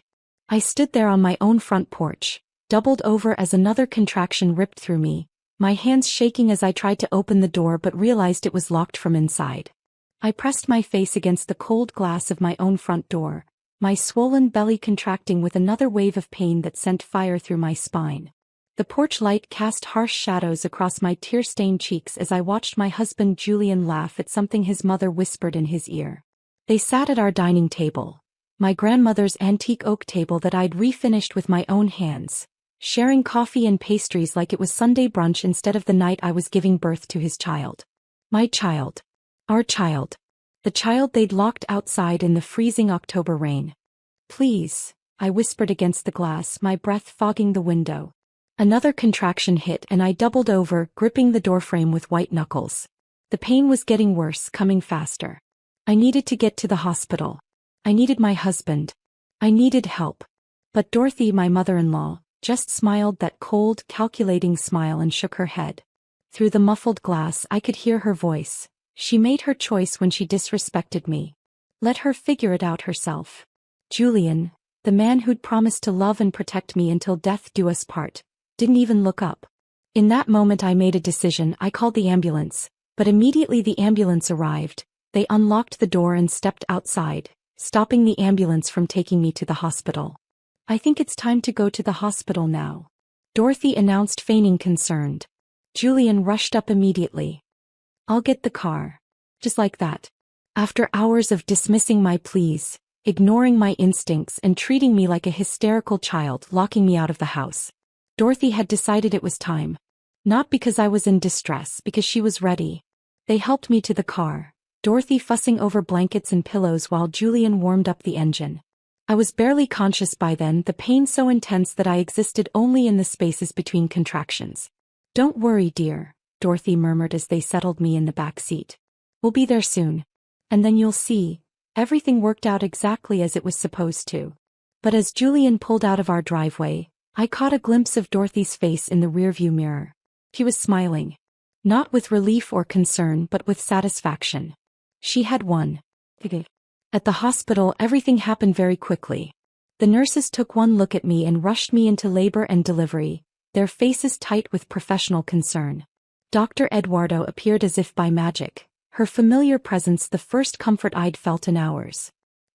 I stood there on my own front porch, doubled over as another contraction ripped through me, my hands shaking as I tried to open the door but realized it was locked from inside. I pressed my face against the cold glass of my own front door, my swollen belly contracting with another wave of pain that sent fire through my spine. The porch light cast harsh shadows across my tear-stained cheeks as I watched my husband Julian laugh at something his mother whispered in his ear. They sat at our dining table, my grandmother's antique oak table that I'd refinished with my own hands, sharing coffee and pastries like it was Sunday brunch instead of the night I was giving birth to his child. My child. Our child. The child they'd locked outside in the freezing October rain. Please, I whispered against the glass, my breath fogging the window. Another contraction hit and I doubled over, gripping the doorframe with white knuckles. The pain was getting worse, coming faster. I needed to get to the hospital. I needed my husband. I needed help. But Dorothy, my mother-in-law, just smiled that cold, calculating smile and shook her head. Through the muffled glass I could hear her voice. She made her choice when she disrespected me. Let her figure it out herself. Julian, the man who'd promised to love and protect me until death do us part, didn't even look up. In that moment I made a decision. I called the ambulance, but immediately the ambulance arrived, they unlocked the door and stepped outside, stopping the ambulance from taking me to the hospital. I think it's time to go to the hospital now, Dorothy announced, feigning concerned. Julian rushed up immediately. I'll get the car. Just like that. After hours of dismissing my pleas, ignoring my instincts and treating me like a hysterical child, locking me out of the house, Dorothy had decided it was time. Not because I was in distress, because she was ready. They helped me to the car, Dorothy fussing over blankets and pillows while Julian warmed up the engine. I was barely conscious by then, the pain so intense that I existed only in the spaces between contractions. Don't worry, dear, Dorothy murmured as they settled me in the back seat. We'll be there soon. And then you'll see, everything worked out exactly as it was supposed to. But as Julian pulled out of our driveway, I caught a glimpse of Dorothy's face in the rearview mirror. She was smiling. Not with relief or concern but with satisfaction. She had won. At the hospital everything happened very quickly. The nurses took one look at me and rushed me into labor and delivery, their faces tight with professional concern. Dr. Eduardo appeared as if by magic, her familiar presence the first comfort I'd felt in hours.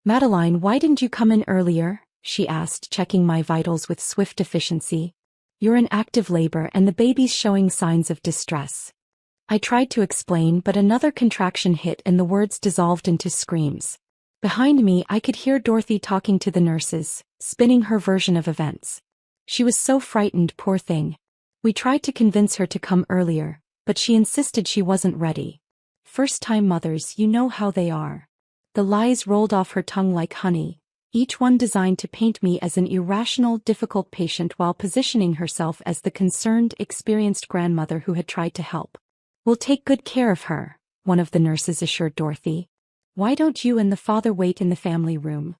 Madeline, why didn't you come in earlier? She asked, checking my vitals with swift efficiency. You're in active labor and the baby's showing signs of distress. I tried to explain, but another contraction hit and the words dissolved into screams. Behind me, I could hear Dorothy talking to the nurses, spinning her version of events. She was so frightened, poor thing. We tried to convince her to come earlier, but she insisted she wasn't ready. First-time mothers, you know how they are. The lies rolled off her tongue like honey, each one designed to paint me as an irrational, difficult patient while positioning herself as the concerned, experienced grandmother who had tried to help. "We'll take good care of her," one of the nurses assured Dorothy. "Why don't you and the father wait in the family room?"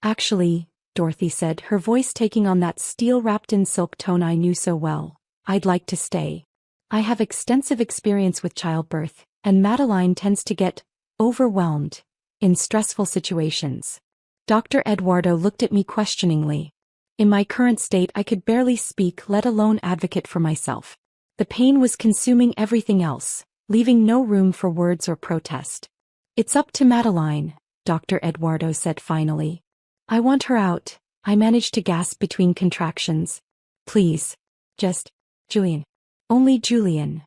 "Actually," Dorothy said, her voice taking on that steel-wrapped-in-silk tone I knew so well, "I'd like to stay. I have extensive experience with childbirth, and Madeline tends to get overwhelmed in stressful situations." Dr. Eduardo looked at me questioningly. In my current state, I could barely speak, let alone advocate for myself. The pain was consuming everything else, leaving no room for words or protest. "It's up to Madeline," Dr. Eduardo said finally. "I want her out," I managed to gasp between contractions. "Please. Just Julian. Only Julian."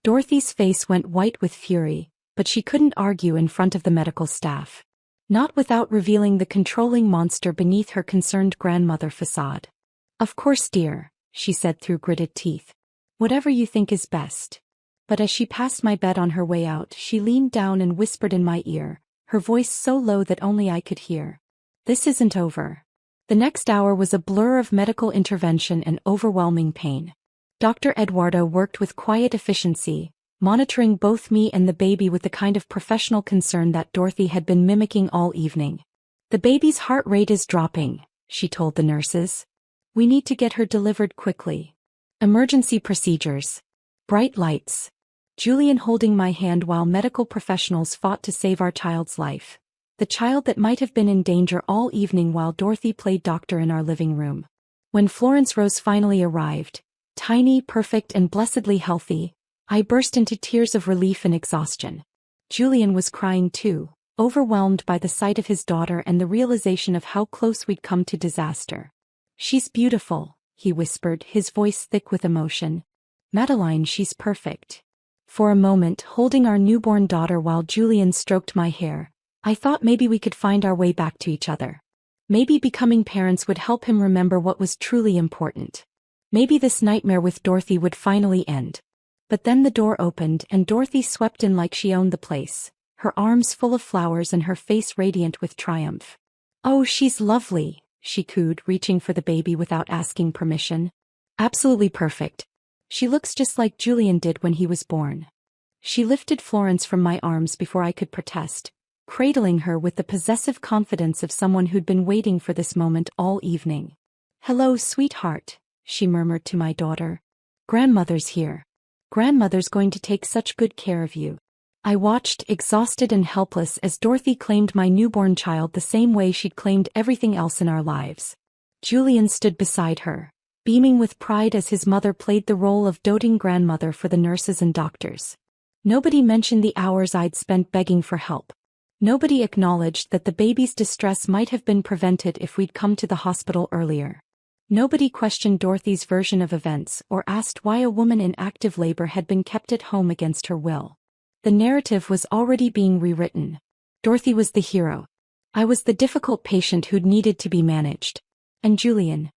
Dorothy's face went white with fury, but she couldn't argue in front of the medical staff. Not without revealing the controlling monster beneath her concerned grandmother facade. "Of course, dear," she said through gritted teeth. "Whatever you think is best." But as she passed my bed on her way out, she leaned down and whispered in my ear, her voice so low that only I could hear. "This isn't over." The next hour was a blur of medical intervention and overwhelming pain. Dr. Eduardo worked with quiet efficiency, monitoring both me and the baby with the kind of professional concern that Dorothy had been mimicking all evening. "The baby's heart rate is dropping," she told the nurses. "We need to get her delivered quickly. Emergency procedures." Bright lights. Julian holding my hand while medical professionals fought to save our child's life. The child that might have been in danger all evening while Dorothy played doctor in our living room. When Florence Rose finally arrived, tiny, perfect, and blessedly healthy, I burst into tears of relief and exhaustion. Julian was crying too, overwhelmed by the sight of his daughter and the realization of how close we'd come to disaster. "She's beautiful," he whispered, his voice thick with emotion. "Madeline, she's perfect." For a moment, holding our newborn daughter while Julian stroked my hair, I thought maybe we could find our way back to each other. Maybe becoming parents would help him remember what was truly important. Maybe this nightmare with Dorothy would finally end. But then the door opened and Dorothy swept in like she owned the place, her arms full of flowers and her face radiant with triumph. "Oh, she's lovely," she cooed, reaching for the baby without asking permission. "Absolutely perfect. She looks just like Julian did when he was born." She lifted Florence from my arms before I could protest, cradling her with the possessive confidence of someone who'd been waiting for this moment all evening. "Hello, sweetheart," she murmured to my daughter. "Grandmother's here. Grandmother's going to take such good care of you." I watched, exhausted and helpless, as Dorothy claimed my newborn child the same way she'd claimed everything else in our lives. Julian stood beside her, beaming with pride as his mother played the role of doting grandmother for the nurses and doctors. Nobody mentioned the hours I'd spent begging for help. Nobody acknowledged that the baby's distress might have been prevented if we'd come to the hospital earlier. Nobody questioned Dorothy's version of events or asked why a woman in active labor had been kept at home against her will. The narrative was already being rewritten. Dorothy was the hero. I was the difficult patient who'd needed to be managed. And Julian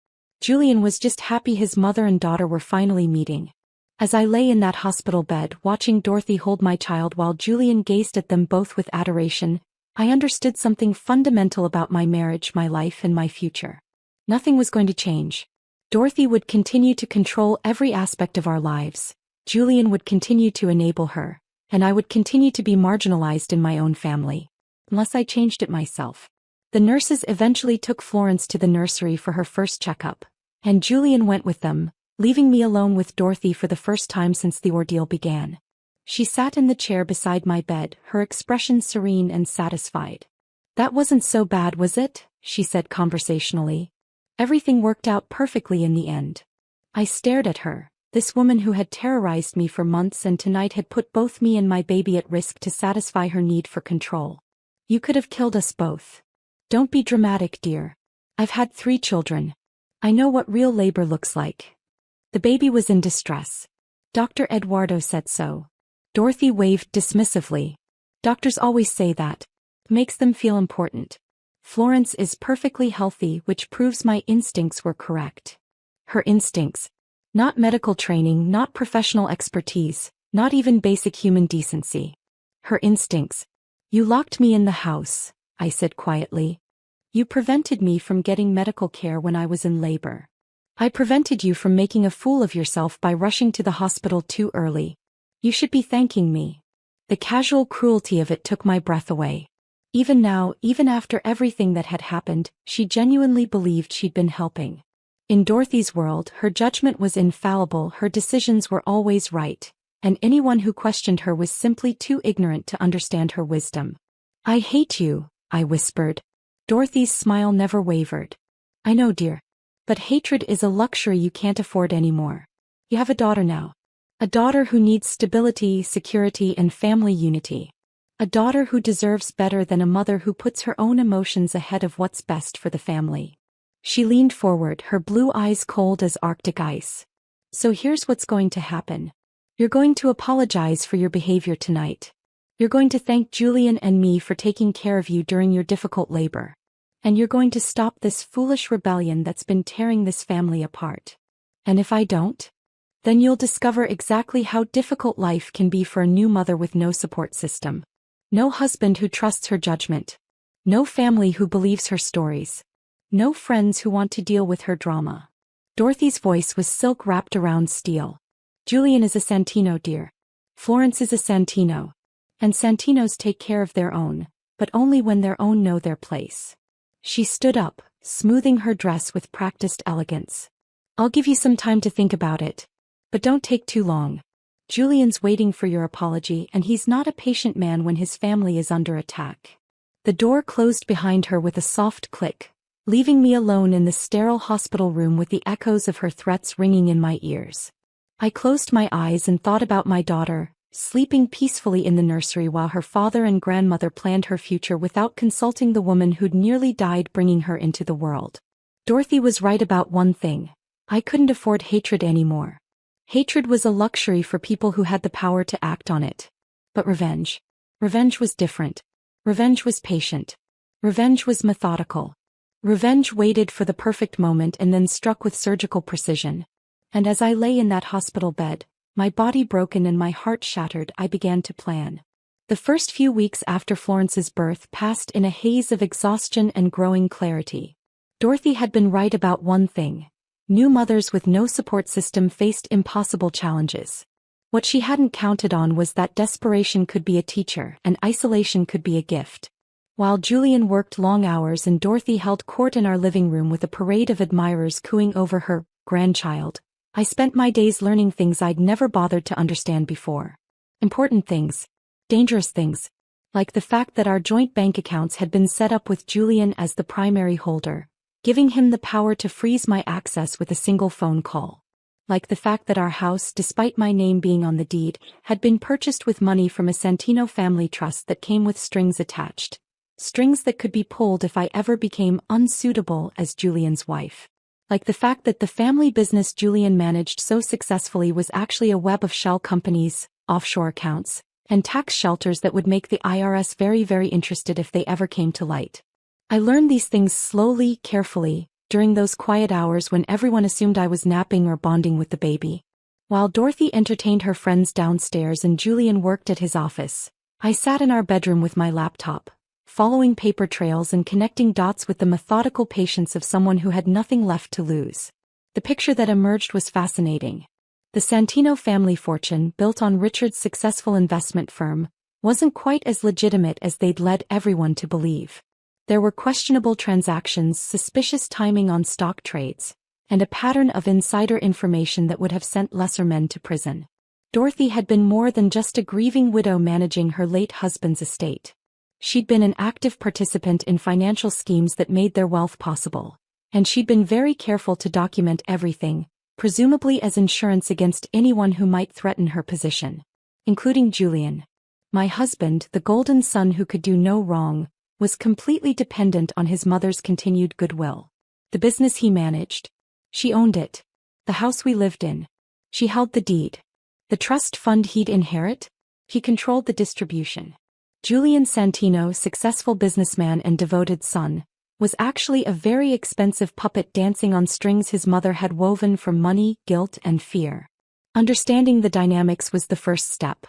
was just happy his mother and daughter were finally meeting. As I lay in that hospital bed watching Dorothy hold my child while Julian gazed at them both with adoration, I understood something fundamental about my marriage, my life, and my future. Nothing was going to change. Dorothy would continue to control every aspect of our lives. Julian would continue to enable her, and I would continue to be marginalized in my own family. Unless I changed it myself. The nurses eventually took Florence to the nursery for her first checkup, and Julian went with them, leaving me alone with Dorothy for the first time since the ordeal began. She sat in the chair beside my bed, her expression serene and satisfied. "That wasn't so bad, was it?" she said conversationally. "Everything worked out perfectly in the end." I stared at her, this woman who had terrorized me for months and tonight had put both me and my baby at risk to satisfy her need for control. "You could have killed us both." "Don't be dramatic, dear. I've had 3 children. I know what real labor looks like." The baby was in distress. Dr. Eduardo said so. Dorothy waved dismissively. Doctors always say that. Makes them feel important. Florence is perfectly healthy, which proves my instincts were correct. Her instincts. Not medical training, not professional expertise, not even basic human decency. Her instincts. You locked me in the house, I said quietly. You prevented me from getting medical care when I was in labor. I prevented you from making a fool of yourself by rushing to the hospital too early. You should be thanking me. The casual cruelty of it took my breath away. Even now, even after everything that had happened, she genuinely believed she'd been helping. In Dorothy's world, her judgment was infallible, her decisions were always right, and anyone who questioned her was simply too ignorant to understand her wisdom. I hate you, I whispered. Dorothy's smile never wavered. I know, dear. But hatred is a luxury you can't afford anymore. You have a daughter now. A daughter who needs stability, security, and family unity. A daughter who deserves better than a mother who puts her own emotions ahead of what's best for the family. She leaned forward, her blue eyes cold as Arctic ice. So here's what's going to happen. You're going to apologize for your behavior tonight. You're going to thank Julian and me for taking care of you during your difficult labor. And you're going to stop this foolish rebellion that's been tearing this family apart. And if I don't? Then you'll discover exactly how difficult life can be for a new mother with no support system. No husband who trusts her judgment. No family who believes her stories. No friends who want to deal with her drama. Dorothy's voice was silk wrapped around steel. Julian is a Santino, dear. Florence is a Santino. And Santinos take care of their own, but only when their own know their place. She stood up, smoothing her dress with practiced elegance. I'll give you some time to think about it. But don't take too long. Julian's waiting for your apology, and he's not a patient man when his family is under attack. The door closed behind her with a soft click, leaving me alone in the sterile hospital room with the echoes of her threats ringing in my ears. I closed my eyes and thought about my daughter, sleeping peacefully in the nursery while her father and grandmother planned her future without consulting the woman who'd nearly died bringing her into the world. Dorothy was right about one thing. I couldn't afford hatred anymore. Hatred was a luxury for people who had the power to act on it. But revenge. Revenge was different. Revenge was patient. Revenge was methodical. Revenge waited for the perfect moment and then struck with surgical precision. And as I lay in that hospital bed, my body broken and my heart shattered, I began to plan. The first few weeks after Florence's birth passed in a haze of exhaustion and growing clarity. Dorothy had been right about one thing. New mothers with no support system faced impossible challenges. What she hadn't counted on was that desperation could be a teacher and isolation could be a gift. While Julian worked long hours and Dorothy held court in our living room with a parade of admirers cooing over her grandchild, I spent my days learning things I'd never bothered to understand before. Important things. Dangerous things. Like the fact that our joint bank accounts had been set up with Julian as the primary holder, giving him the power to freeze my access with a single phone call. Like the fact that our house, despite my name being on the deed, had been purchased with money from a Santino family trust that came with strings attached. Strings that could be pulled if I ever became unsuitable as Julian's wife. Like the fact that the family business Julian managed so successfully was actually a web of shell companies, offshore accounts, and tax shelters that would make the IRS very, very interested if they ever came to light. I learned these things slowly, carefully, during those quiet hours when everyone assumed I was napping or bonding with the baby. While Dorothy entertained her friends downstairs and Julian worked at his office, I sat in our bedroom with my laptop, following paper trails and connecting dots with the methodical patience of someone who had nothing left to lose. The picture that emerged was fascinating. The Santino family fortune, built on Richard's successful investment firm, wasn't quite as legitimate as they'd led everyone to believe. There were questionable transactions, suspicious timing on stock trades, and a pattern of insider information that would have sent lesser men to prison. Dorothy had been more than just a grieving widow managing her late husband's estate. She'd been an active participant in financial schemes that made their wealth possible, and she'd been very careful to document everything, presumably as insurance against anyone who might threaten her position, including Julian. My husband, the golden son who could do no wrong, was completely dependent on his mother's continued goodwill. The business he managed. She owned it. The house we lived in. She held the deed. The trust fund he'd inherit? He controlled the distribution. Julian Santino, successful businessman and devoted son, was actually a very expensive puppet dancing on strings his mother had woven from money, guilt, and fear. Understanding the dynamics was the first step.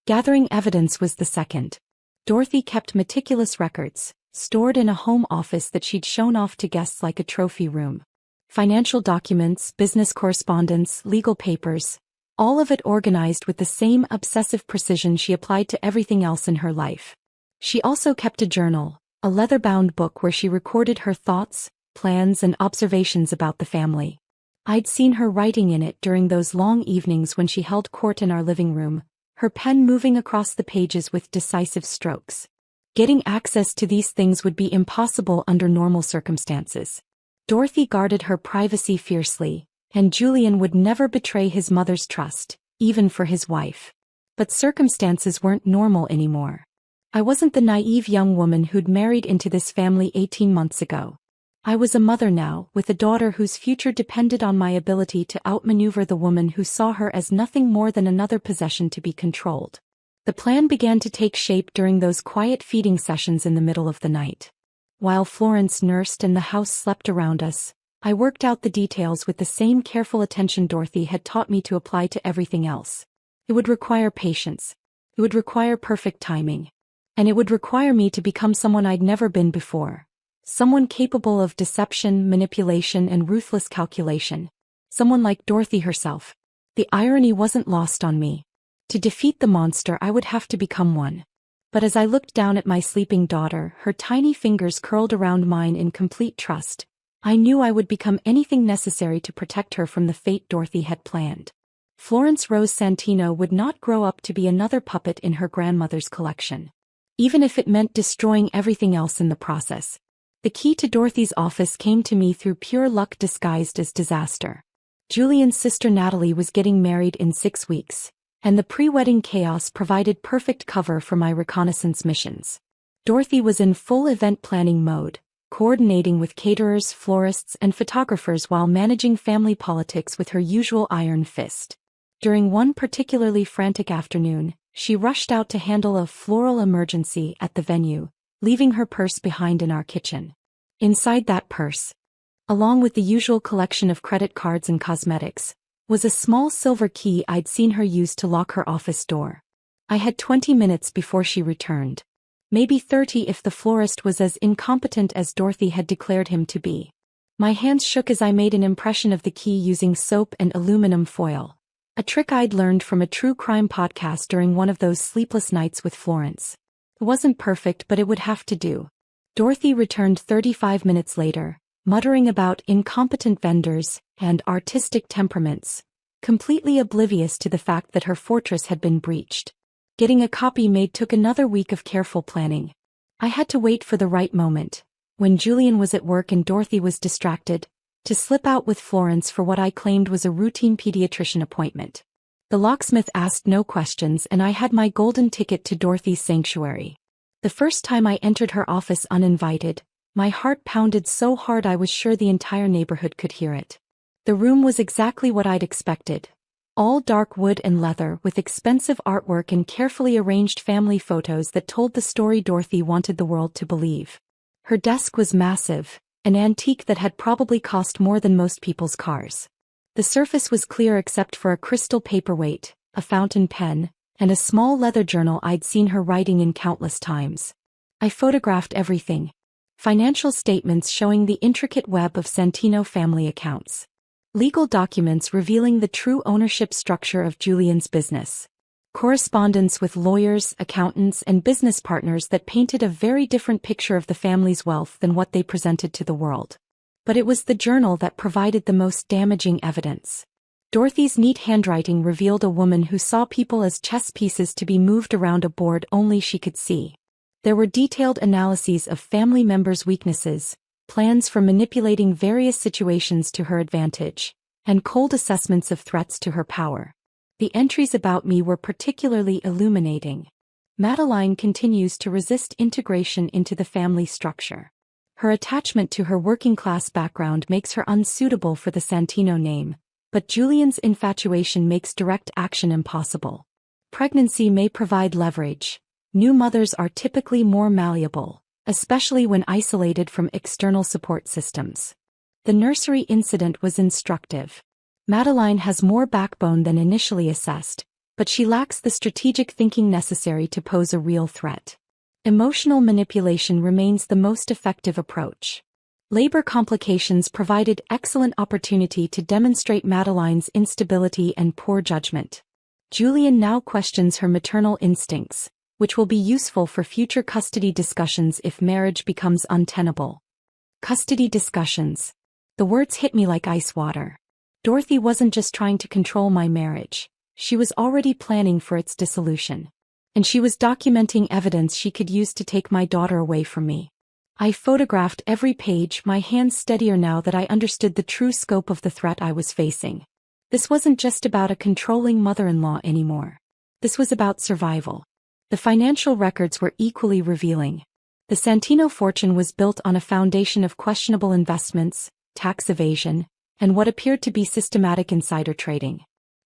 Gathering evidence was the second. Dorothy kept meticulous records, stored in a home office that she'd shown off to guests like a trophy room. Financial documents, business correspondence, legal papers, all of it organized with the same obsessive precision she applied to everything else in her life. She also kept a journal, a leather-bound book where she recorded her thoughts, plans, and observations about the family. I'd seen her writing in it during those long evenings when she held court in our living room, her pen moving across the pages with decisive strokes. Getting access to these things would be impossible under normal circumstances. Dorothy guarded her privacy fiercely, and Julian would never betray his mother's trust, even for his wife. But circumstances weren't normal anymore. I wasn't the naive young woman who'd married into this family 18 months ago. I was a mother now, with a daughter whose future depended on my ability to outmaneuver the woman who saw her as nothing more than another possession to be controlled. The plan began to take shape during those quiet feeding sessions in the middle of the night. While Florence nursed and the house slept around us, I worked out the details with the same careful attention Dorothy had taught me to apply to everything else. It would require patience. It would require perfect timing. And it would require me to become someone I'd never been before. Someone capable of deception, manipulation, and ruthless calculation. Someone like Dorothy herself. The irony wasn't lost on me. To defeat the monster, I would have to become one. But as I looked down at my sleeping daughter, her tiny fingers curled around mine in complete trust, I knew I would become anything necessary to protect her from the fate Dorothy had planned. Florence Rose Santino would not grow up to be another puppet in her grandmother's collection. Even if it meant destroying everything else in the process. The key to Dorothy's office came to me through pure luck disguised as disaster. Julian's sister Natalie was getting married in 6 weeks, and the pre-wedding chaos provided perfect cover for my reconnaissance missions. Dorothy was in full event planning mode, coordinating with caterers, florists, and photographers while managing family politics with her usual iron fist. During one particularly frantic afternoon, she rushed out to handle a floral emergency at the venue, leaving her purse behind in our kitchen. Inside that purse, along with the usual collection of credit cards and cosmetics, was a small silver key I'd seen her use to lock her office door. I had 20 minutes before she returned. Maybe 30 if the florist was as incompetent as Dorothy had declared him to be. My hands shook as I made an impression of the key using soap and aluminum foil, a trick I'd learned from a true crime podcast during one of those sleepless nights with Florence. It wasn't perfect, but it would have to do. Dorothy returned 35 minutes later, muttering about incompetent vendors and artistic temperaments, completely oblivious to the fact that her fortress had been breached. Getting a copy made took another week of careful planning. I had to wait for the right moment, when Julian was at work and Dorothy was distracted, to slip out with Florence for what I claimed was a routine pediatrician appointment. The locksmith asked no questions and I had my golden ticket to Dorothy's sanctuary. The first time I entered her office uninvited, my heart pounded so hard I was sure the entire neighborhood could hear it. The room was exactly what I'd expected. All dark wood and leather with expensive artwork and carefully arranged family photos that told the story Dorothy wanted the world to believe. Her desk was massive, an antique that had probably cost more than most people's cars. The surface was clear except for a crystal paperweight, a fountain pen, and a small leather journal I'd seen her writing in countless times. I photographed everything. Financial statements showing the intricate web of Santino family accounts. Legal documents revealing the true ownership structure of Julian's business. Correspondence with lawyers, accountants, and business partners that painted a very different picture of the family's wealth than what they presented to the world. But it was the journal that provided the most damaging evidence. Dorothy's neat handwriting revealed a woman who saw people as chess pieces to be moved around a board only she could see. There were detailed analyses of family members' weaknesses, plans for manipulating various situations to her advantage, and cold assessments of threats to her power. The entries about me were particularly illuminating. Madeline continues to resist integration into the family structure. Her attachment to her working-class background makes her unsuitable for the Santino name, But Julian's infatuation makes direct action impossible. Pregnancy may provide leverage. New mothers are typically more malleable, especially when isolated from external support systems. The nursery incident was instructive. Madeline has more backbone than initially assessed, but she lacks the strategic thinking necessary to pose a real threat. Emotional manipulation remains the most effective approach. Labor complications provided excellent opportunity to demonstrate Madeline's instability and poor judgment. Julian now questions her maternal instincts, which will be useful for future custody discussions if marriage becomes untenable. Custody discussions. The words hit me like ice water. Dorothy wasn't just trying to control my marriage, she was already planning for its dissolution. And she was documenting evidence she could use to take my daughter away from me. I photographed every page, my hands steadier now that I understood the true scope of the threat I was facing. This wasn't just about a controlling mother-in-law anymore. This was about survival. The financial records were equally revealing. The Santino fortune was built on a foundation of questionable investments, tax evasion, and what appeared to be systematic insider trading.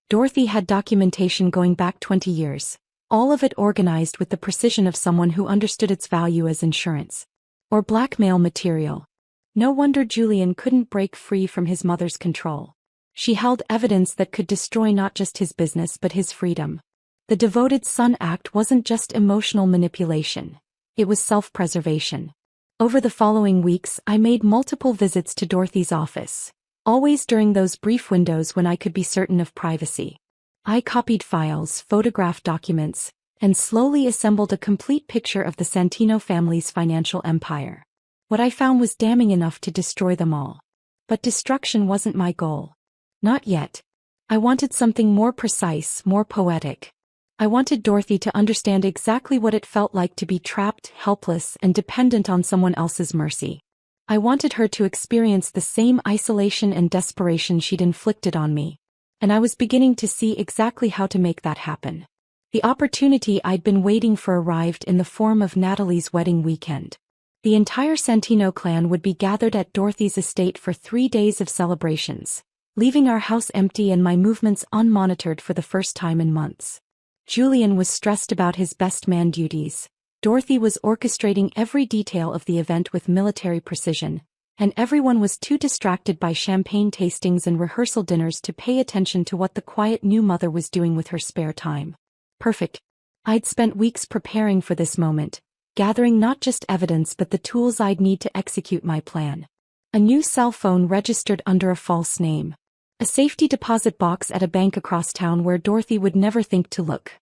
Dorothy had documentation going back 20 years, all of it organized with the precision of someone who understood its value as insurance or blackmail material. No wonder Julian couldn't break free from his mother's control. She held evidence that could destroy not just his business but his freedom. The devoted son act wasn't just emotional manipulation. It was self-preservation. Over the following weeks, I made multiple visits to Dorothy's office, always during those brief windows when I could be certain of privacy. I copied files, photographed documents, and slowly assembled a complete picture of the Santino family's financial empire. What I found was damning enough to destroy them all. But destruction wasn't my goal. Not yet. I wanted something more precise, more poetic. I wanted Dorothy to understand exactly what it felt like to be trapped, helpless, and dependent on someone else's mercy. I wanted her to experience the same isolation and desperation she'd inflicted on me. And I was beginning to see exactly how to make that happen. The opportunity I'd been waiting for arrived in the form of Natalie's wedding weekend. The entire Santino clan would be gathered at Dorothy's estate for 3 days of celebrations, leaving our house empty and my movements unmonitored for the first time in months. Julian was stressed about his best man duties. Dorothy was orchestrating every detail of the event with military precision, and everyone was too distracted by champagne tastings and rehearsal dinners to pay attention to what the quiet new mother was doing with her spare time. Perfect. I'd spent weeks preparing for this moment, gathering not just evidence but the tools I'd need to execute my plan. A new cell phone registered under a false name. A safety deposit box at a bank across town where Dorothy would never think to look.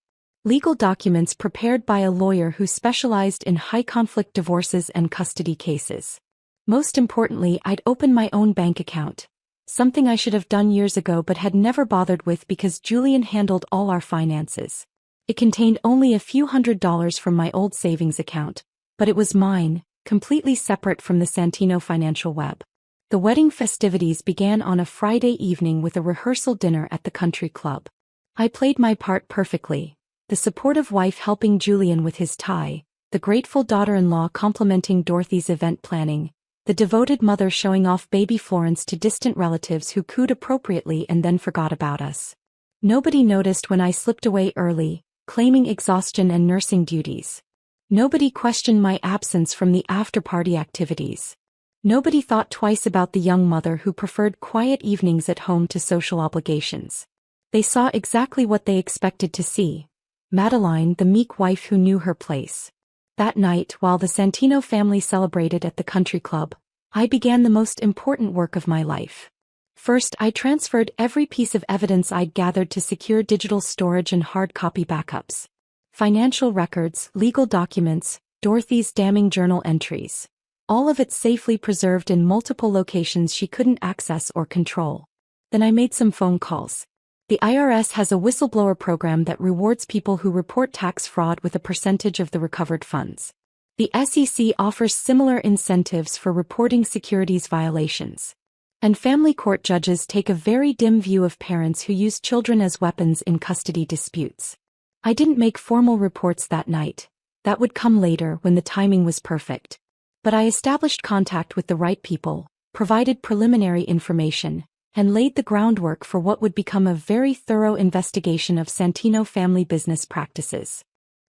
Legal documents prepared by a lawyer who specialized in high-conflict divorces and custody cases. Most importantly, I'd opened my own bank account. Something I should have done years ago but had never bothered with because Julian handled all our finances. It contained only a few $100s from my old savings account, but it was mine, completely separate from the Santino financial web. The wedding festivities began on a Friday evening with a rehearsal dinner at the country club. I played my part perfectly, the supportive wife helping Julian with his tie, the grateful daughter-in-law complimenting Dorothy's event planning, the devoted mother showing off baby Florence to distant relatives who cooed appropriately and then forgot about us. Nobody noticed when I slipped away early, claiming exhaustion and nursing duties. Nobody questioned my absence from the after-party activities. Nobody thought twice about the young mother who preferred quiet evenings at home to social obligations. They saw exactly what they expected to see. Madeline, the meek wife who knew her place. That night, while the Santino family celebrated at the country club, I began the most important work of my life. First, I transferred every piece of evidence I'd gathered to secure digital storage and hard copy backups. Financial records, legal documents, Dorothy's damning journal entries. All of it safely preserved in multiple locations she couldn't access or control. Then I made some phone calls. The IRS has a whistleblower program that rewards people who report tax fraud with a percentage of the recovered funds. The SEC offers similar incentives for reporting securities violations. And family court judges take a very dim view of parents who use children as weapons in custody disputes. I didn't make formal reports that night. That would come later when the timing was perfect. But I established contact with the right people, provided preliminary information, and laid the groundwork for what would become a very thorough investigation of Santino family business practices.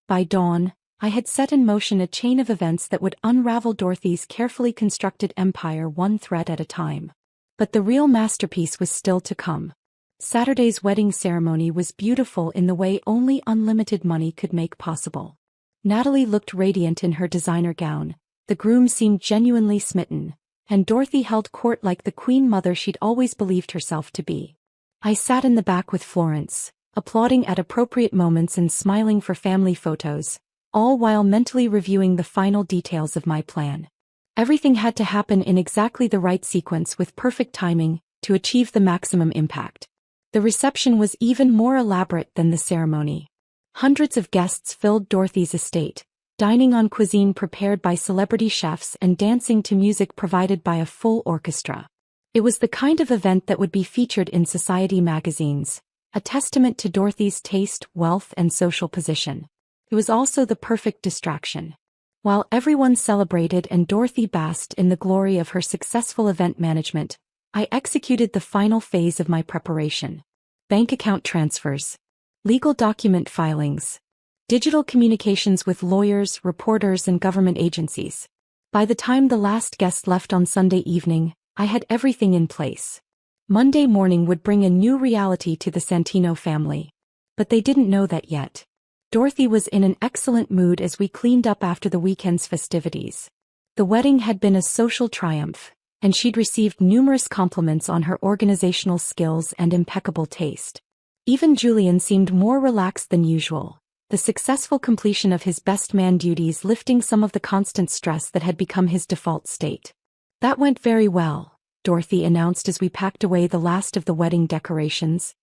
By dawn, I had set in motion a chain of events that would unravel Dorothy's carefully constructed empire one thread at a time. But the real masterpiece was still to come. Saturday's wedding ceremony was beautiful in the way only unlimited money could make possible. Natalie looked radiant in her designer gown, the groom seemed genuinely smitten, and Dorothy held court like the queen mother she'd always believed herself to be. I sat in the back with Florence, applauding at appropriate moments and smiling for family photos, all while mentally reviewing the final details of my plan. Everything had to happen in exactly the right sequence with perfect timing to achieve the maximum impact. The reception was even more elaborate than the ceremony. Hundreds of guests filled Dorothy's estate, dining on cuisine prepared by celebrity chefs and dancing to music provided by a full orchestra. It was the kind of event that would be featured in society magazines, a testament to Dorothy's taste, wealth, and social position. It was also the perfect distraction. While everyone celebrated and Dorothy basked in the glory of her successful event management, I executed the final phase of my preparation. Bank account transfers, legal document filings, digital communications with lawyers, reporters, and government agencies. By the time the last guest left on Sunday evening, I had everything in place. Monday morning would bring a new reality to the Santino family. But they didn't know that yet. Dorothy was in an excellent mood as we cleaned up after the weekend's festivities. The wedding had been a social triumph, and she'd received numerous compliments on her organizational skills and impeccable taste. Even Julian seemed more relaxed than usual, the successful completion of his best man duties lifting some of the constant stress that had become his default state. "That went very well," Dorothy announced as we packed away the last of the wedding decorations.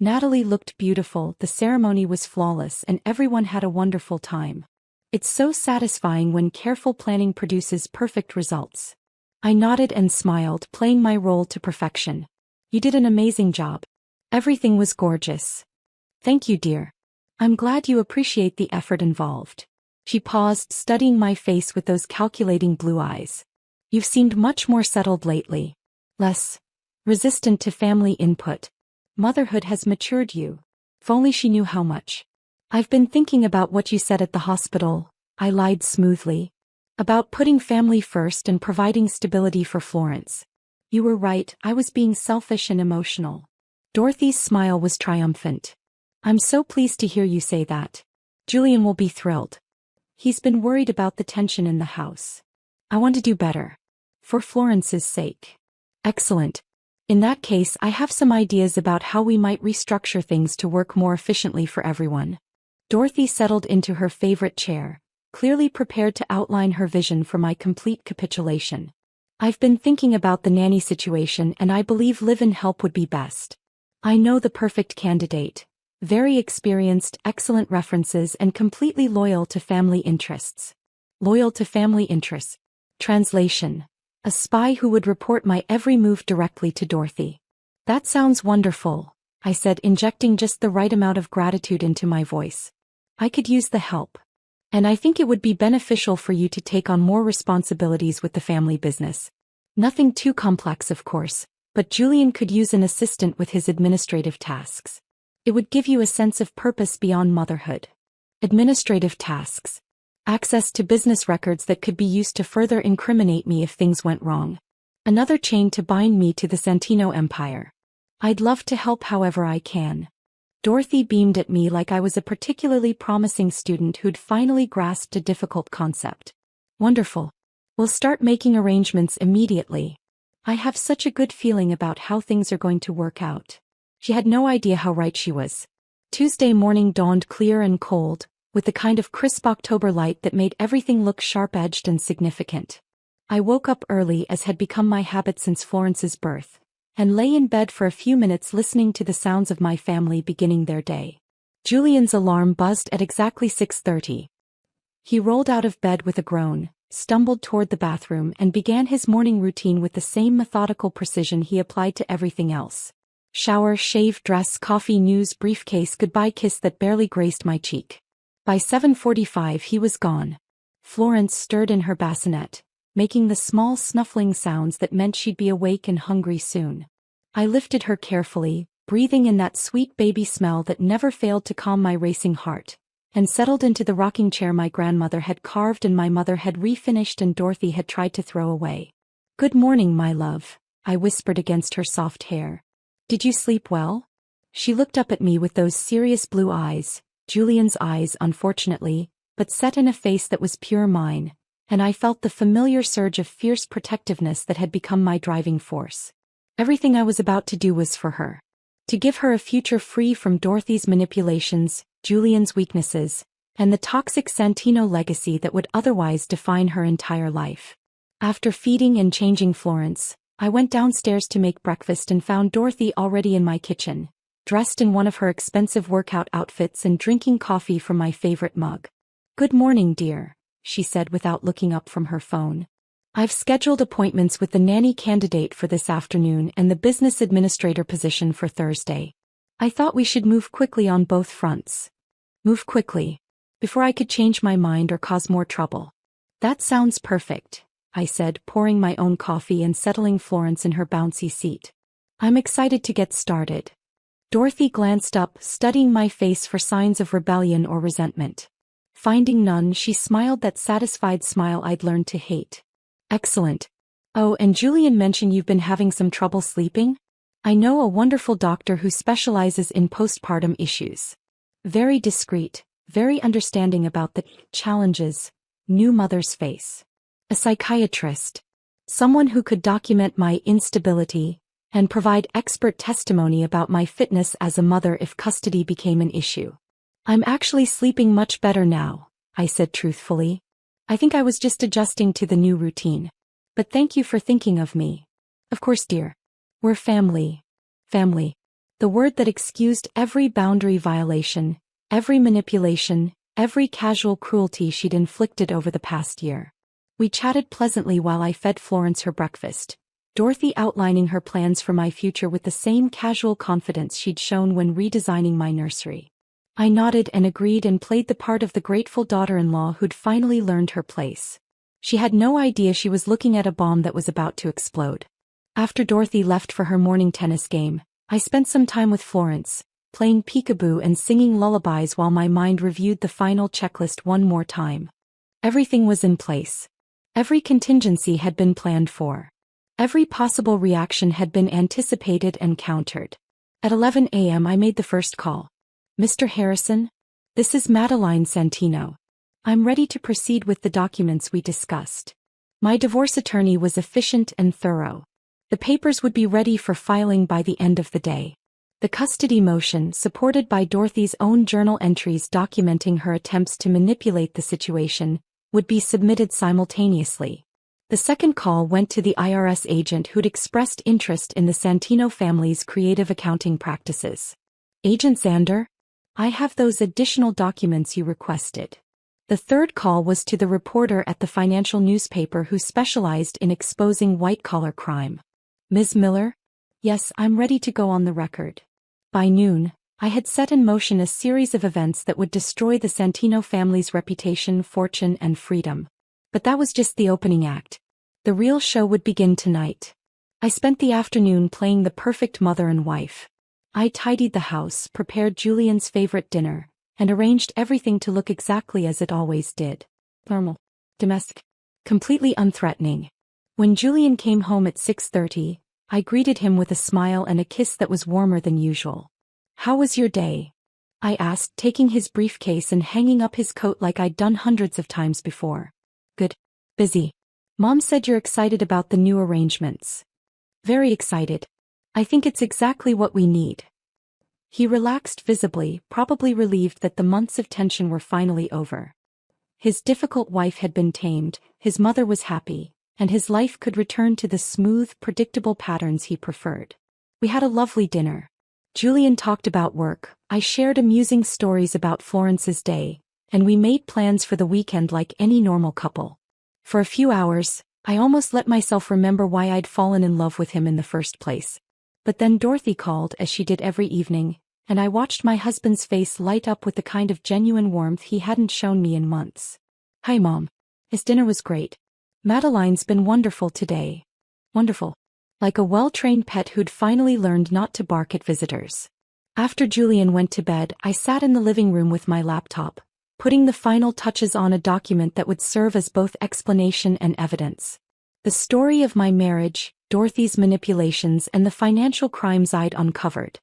Natalie looked beautiful, the ceremony was flawless, and everyone had a wonderful time. It's so satisfying when careful planning produces perfect results. I nodded and smiled, playing my role to perfection. "You did an amazing job. Everything was gorgeous." "Thank you, dear. I'm glad you appreciate the effort involved." She paused, studying my face with those calculating blue eyes. "You've seemed much more settled lately. Less resistant to family input. Motherhood has matured you." If only she knew how much. "I've been thinking about what you said at the hospital," I lied smoothly. "About putting family first and providing stability for Florence. You were right, I was being selfish and emotional." Dorothy's smile was triumphant. "I'm so pleased to hear you say that. Julian will be thrilled. He's been worried about the tension in the house. I want to do better. For Florence's sake." "Excellent. In that case, I have some ideas about how we might restructure things to work more efficiently for everyone." Dorothy settled into her favorite chair, clearly prepared to outline her vision for my complete capitulation. "I've been thinking about the nanny situation and I believe live-in help would be best. I know the perfect candidate. Very experienced, excellent references, and completely loyal to family interests." Loyal to family interests. Translation: a spy who would report my every move directly to Dorothy. "That sounds wonderful," I said, injecting just the right amount of gratitude into my voice. "I could use the help. And I think it would be beneficial for you to take on more responsibilities with the family business. Nothing too complex, of course, but Julian could use an assistant with his administrative tasks. It would give you a sense of purpose beyond motherhood." Administrative tasks. Access to business records that could be used to further incriminate me if things went wrong. Another chain to bind me to the Santino empire. "I'd love to help however I can." Dorothy beamed at me like I was a particularly promising student who'd finally grasped a difficult concept. "Wonderful. We'll start making arrangements immediately. I have such a good feeling about how things are going to work out." She had no idea how right she was. Tuesday morning dawned clear and cold, with the kind of crisp October light that made everything look sharp-edged and significant. I woke up early, as had become my habit since Florence's birth, and lay in bed for a few minutes listening to the sounds of my family beginning their day. Julian's alarm buzzed at exactly 6:30. He rolled out of bed with a groan, stumbled toward the bathroom, and began his morning routine with the same methodical precision he applied to everything else. Shower, shave, dress, coffee, news, briefcase, goodbye kiss that barely graced my cheek. By 7:45 he was gone. Florence stirred in her bassinet, making the small snuffling sounds that meant she'd be awake and hungry soon. I lifted her carefully, breathing in that sweet baby smell that never failed to calm my racing heart, and settled into the rocking chair my grandmother had carved and my mother had refinished and Dorothy had tried to throw away. "Good morning, my love," I whispered against her soft hair. "Did you sleep well?" She looked up at me with those serious blue eyes, Julian's eyes unfortunately, but set in a face that was pure mine, and I felt the familiar surge of fierce protectiveness that had become my driving force. Everything I was about to do was for her. To give her a future free from Dorothy's manipulations, Julian's weaknesses, and the toxic Santino legacy that would otherwise define her entire life. After feeding and changing Florence, I went downstairs to make breakfast and found Dorothy already in my kitchen, dressed in one of her expensive workout outfits and drinking coffee from my favorite mug. "Good morning, dear," she said without looking up from her phone. "I've scheduled appointments with the nanny candidate for this afternoon and the business administrator position for Thursday. I thought we should move quickly on both fronts." Move quickly? Before I could change my mind or cause more trouble. "That sounds perfect," I said, pouring my own coffee and settling Florence in her bouncy seat. "I'm excited to get started." Dorothy glanced up, studying my face for signs of rebellion or resentment. Finding none, she smiled that satisfied smile I'd learned to hate. "Excellent. Oh, and Julian mentioned you've been having some trouble sleeping? I know a wonderful doctor who specializes in postpartum issues. Very discreet, very understanding about the challenges new mothers face. A psychiatrist. Someone who could document my instability and provide expert testimony about my fitness as a mother if custody became an issue." "I'm actually sleeping much better now," I said truthfully. "I think I was just adjusting to the new routine. But thank you for thinking of me." "Of course, dear. We're family." Family. The word that excused every boundary violation, every manipulation, every casual cruelty she'd inflicted over the past year. We chatted pleasantly while I fed Florence her breakfast, Dorothy outlining her plans for my future with the same casual confidence she'd shown when redesigning my nursery. I nodded and agreed and played the part of the grateful daughter-in-law who'd finally learned her place. She had no idea she was looking at a bomb that was about to explode. After Dorothy left for her morning tennis game, I spent some time with Florence, playing peekaboo and singing lullabies while my mind reviewed the final checklist one more time. Everything was in place. Every contingency had been planned for. Every possible reaction had been anticipated and countered. At 11 a.m. I made the first call. "Mr. Harrison? This is Madeline Santino. I'm ready to proceed with the documents we discussed." My divorce attorney was efficient and thorough. The papers would be ready for filing by the end of the day. The custody motion, supported by Dorothy's own journal entries documenting her attempts to manipulate the situation, would be submitted simultaneously. The second call went to the IRS agent who'd expressed interest in the Santino family's creative accounting practices. "Agent Zander? I have those additional documents you requested." The third call was to the reporter at the financial newspaper who specialized in exposing white-collar crime. "Ms. Miller? Yes, I'm ready to go on the record." By noon, I had set in motion a series of events that would destroy the Santino family's reputation, fortune, and freedom. But that was just the opening act. The real show would begin tonight. I spent the afternoon playing the perfect mother and wife. I tidied the house, prepared Julian's favorite dinner, and arranged everything to look exactly as it always did. Normal. Domestic. Completely unthreatening. When Julian came home at 6:30, I greeted him with a smile and a kiss that was warmer than usual. "How was your day?" I asked, taking his briefcase and hanging up his coat like I'd done hundreds of times before. "Good. Busy. Mom said you're excited about the new arrangements." "Very excited. I think it's exactly what we need." He relaxed visibly, probably relieved that the months of tension were finally over. His difficult wife had been tamed, his mother was happy, and his life could return to the smooth, predictable patterns he preferred. We had a lovely dinner. Julian talked about work, I shared amusing stories about Florence's day, and we made plans for the weekend like any normal couple. For a few hours, I almost let myself remember why I'd fallen in love with him in the first place. But then Dorothy called, as she did every evening, and I watched my husband's face light up with the kind of genuine warmth he hadn't shown me in months. "Hi, Mom. His dinner was great. Madeline's been wonderful today." "Wonderful. like a well-trained pet who'd finally learned not to bark at visitors. After Julian went to bed, I sat in the living room with my laptop, putting the final touches on a document that would serve as both explanation and evidence. The story of my marriage, Dorothy's manipulations, and the financial crimes I'd uncovered.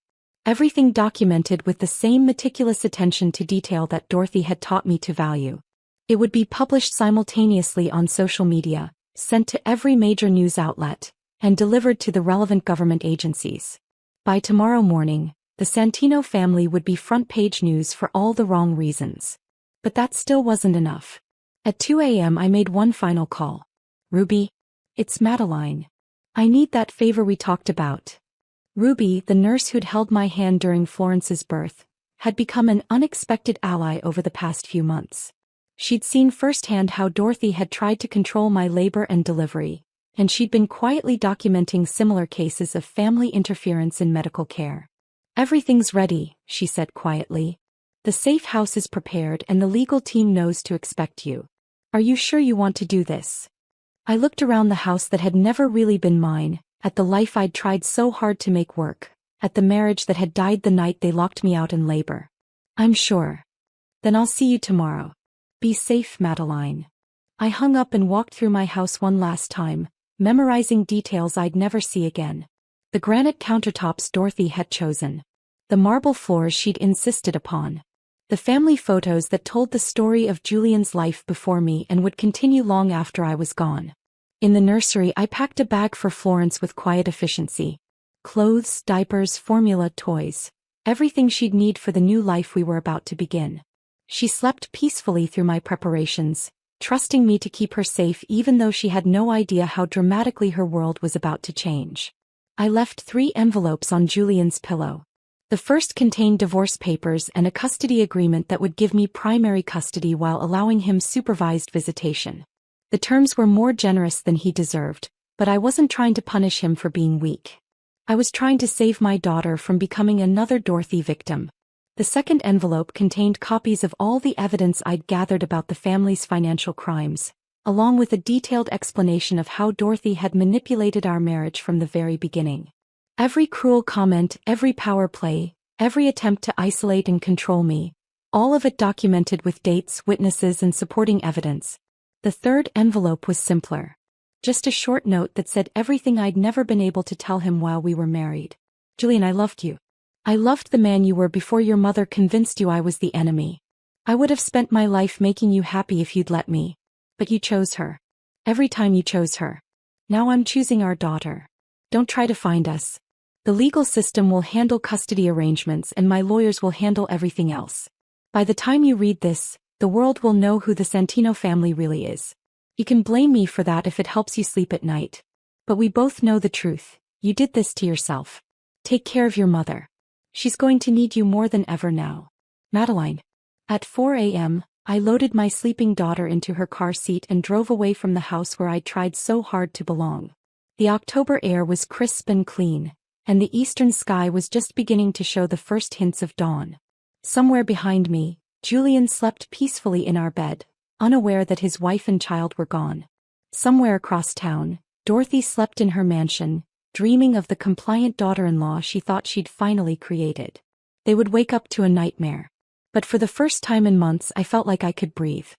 Everything documented with the same meticulous attention to detail that Dorothy had taught me to value. It would be published simultaneously on social media, sent to every major news outlet, and delivered to the relevant government agencies. By tomorrow morning, the Santino family would be front-page news for all the wrong reasons. But that still wasn't enough. At 2 a.m. I made one final call. Ruby? It's Madeline. I need that favor we talked about. Ruby, the nurse who'd held my hand during Florence's birth, had become an unexpected ally over the past few months. She'd seen firsthand how Dorothy had tried to control my labor and delivery, and she'd been quietly documenting similar cases of family interference in medical care. Everything's ready, she said quietly. The safe house is prepared and the legal team knows to expect you. Are you sure you want to do this? I looked around the house that had never really been mine, at the life I'd tried so hard to make work, at the marriage that had died the night they locked me out in labor. I'm sure. Then I'll see you tomorrow. Be safe, Madeline. I hung up and walked through my house one last time, memorizing details I'd never see again. The granite countertops Dorothy had chosen. The marble floors she'd insisted upon. The family photos that told the story of Julian's life before me and would continue long after I was gone. In the nursery, I packed a bag for Florence with quiet efficiency. Clothes, diapers, formula, toys. Everything she'd need for the new life we were about to begin. She slept peacefully through my preparations, trusting me to keep her safe even though she had no idea how dramatically her world was about to change. I left 3 envelopes on Julian's pillow. The first contained divorce papers and a custody agreement that would give me primary custody while allowing him supervised visitation. The terms were more generous than he deserved, but I wasn't trying to punish him for being weak. I was trying to save my daughter from becoming another Dorothy victim. The second envelope contained copies of all the evidence I'd gathered about the family's financial crimes, along with a detailed explanation of how Dorothy had manipulated our marriage from the very beginning. Every cruel comment, every power play, every attempt to isolate and control me, all of it documented with dates, witnesses, and supporting evidence. The third envelope was simpler. Just a short note that said everything I'd never been able to tell him while we were married. Julian, I loved you. I loved the man you were before your mother convinced you I was the enemy. I would have spent my life making you happy if you'd let me. But you chose her. Every time you chose her. Now I'm choosing our daughter. Don't try to find us. The legal system will handle custody arrangements and my lawyers will handle everything else. By the time you read this, the world will know who the Santino family really is. You can blame me for that if it helps you sleep at night. But we both know the truth. You did this to yourself. Take care of your mother. She's going to need you more than ever now. Madeline. At 4 a.m., I loaded my sleeping daughter into her car seat and drove away from the house where I'd tried so hard to belong. The October air was crisp and clean, and the eastern sky was just beginning to show the first hints of dawn. Somewhere behind me, Julian slept peacefully in our bed, unaware that his wife and child were gone. Somewhere across town, Dorothy slept in her mansion, dreaming of the compliant daughter-in-law she thought she'd finally created. They would wake up to a nightmare. But for the first time in months I felt like I could breathe.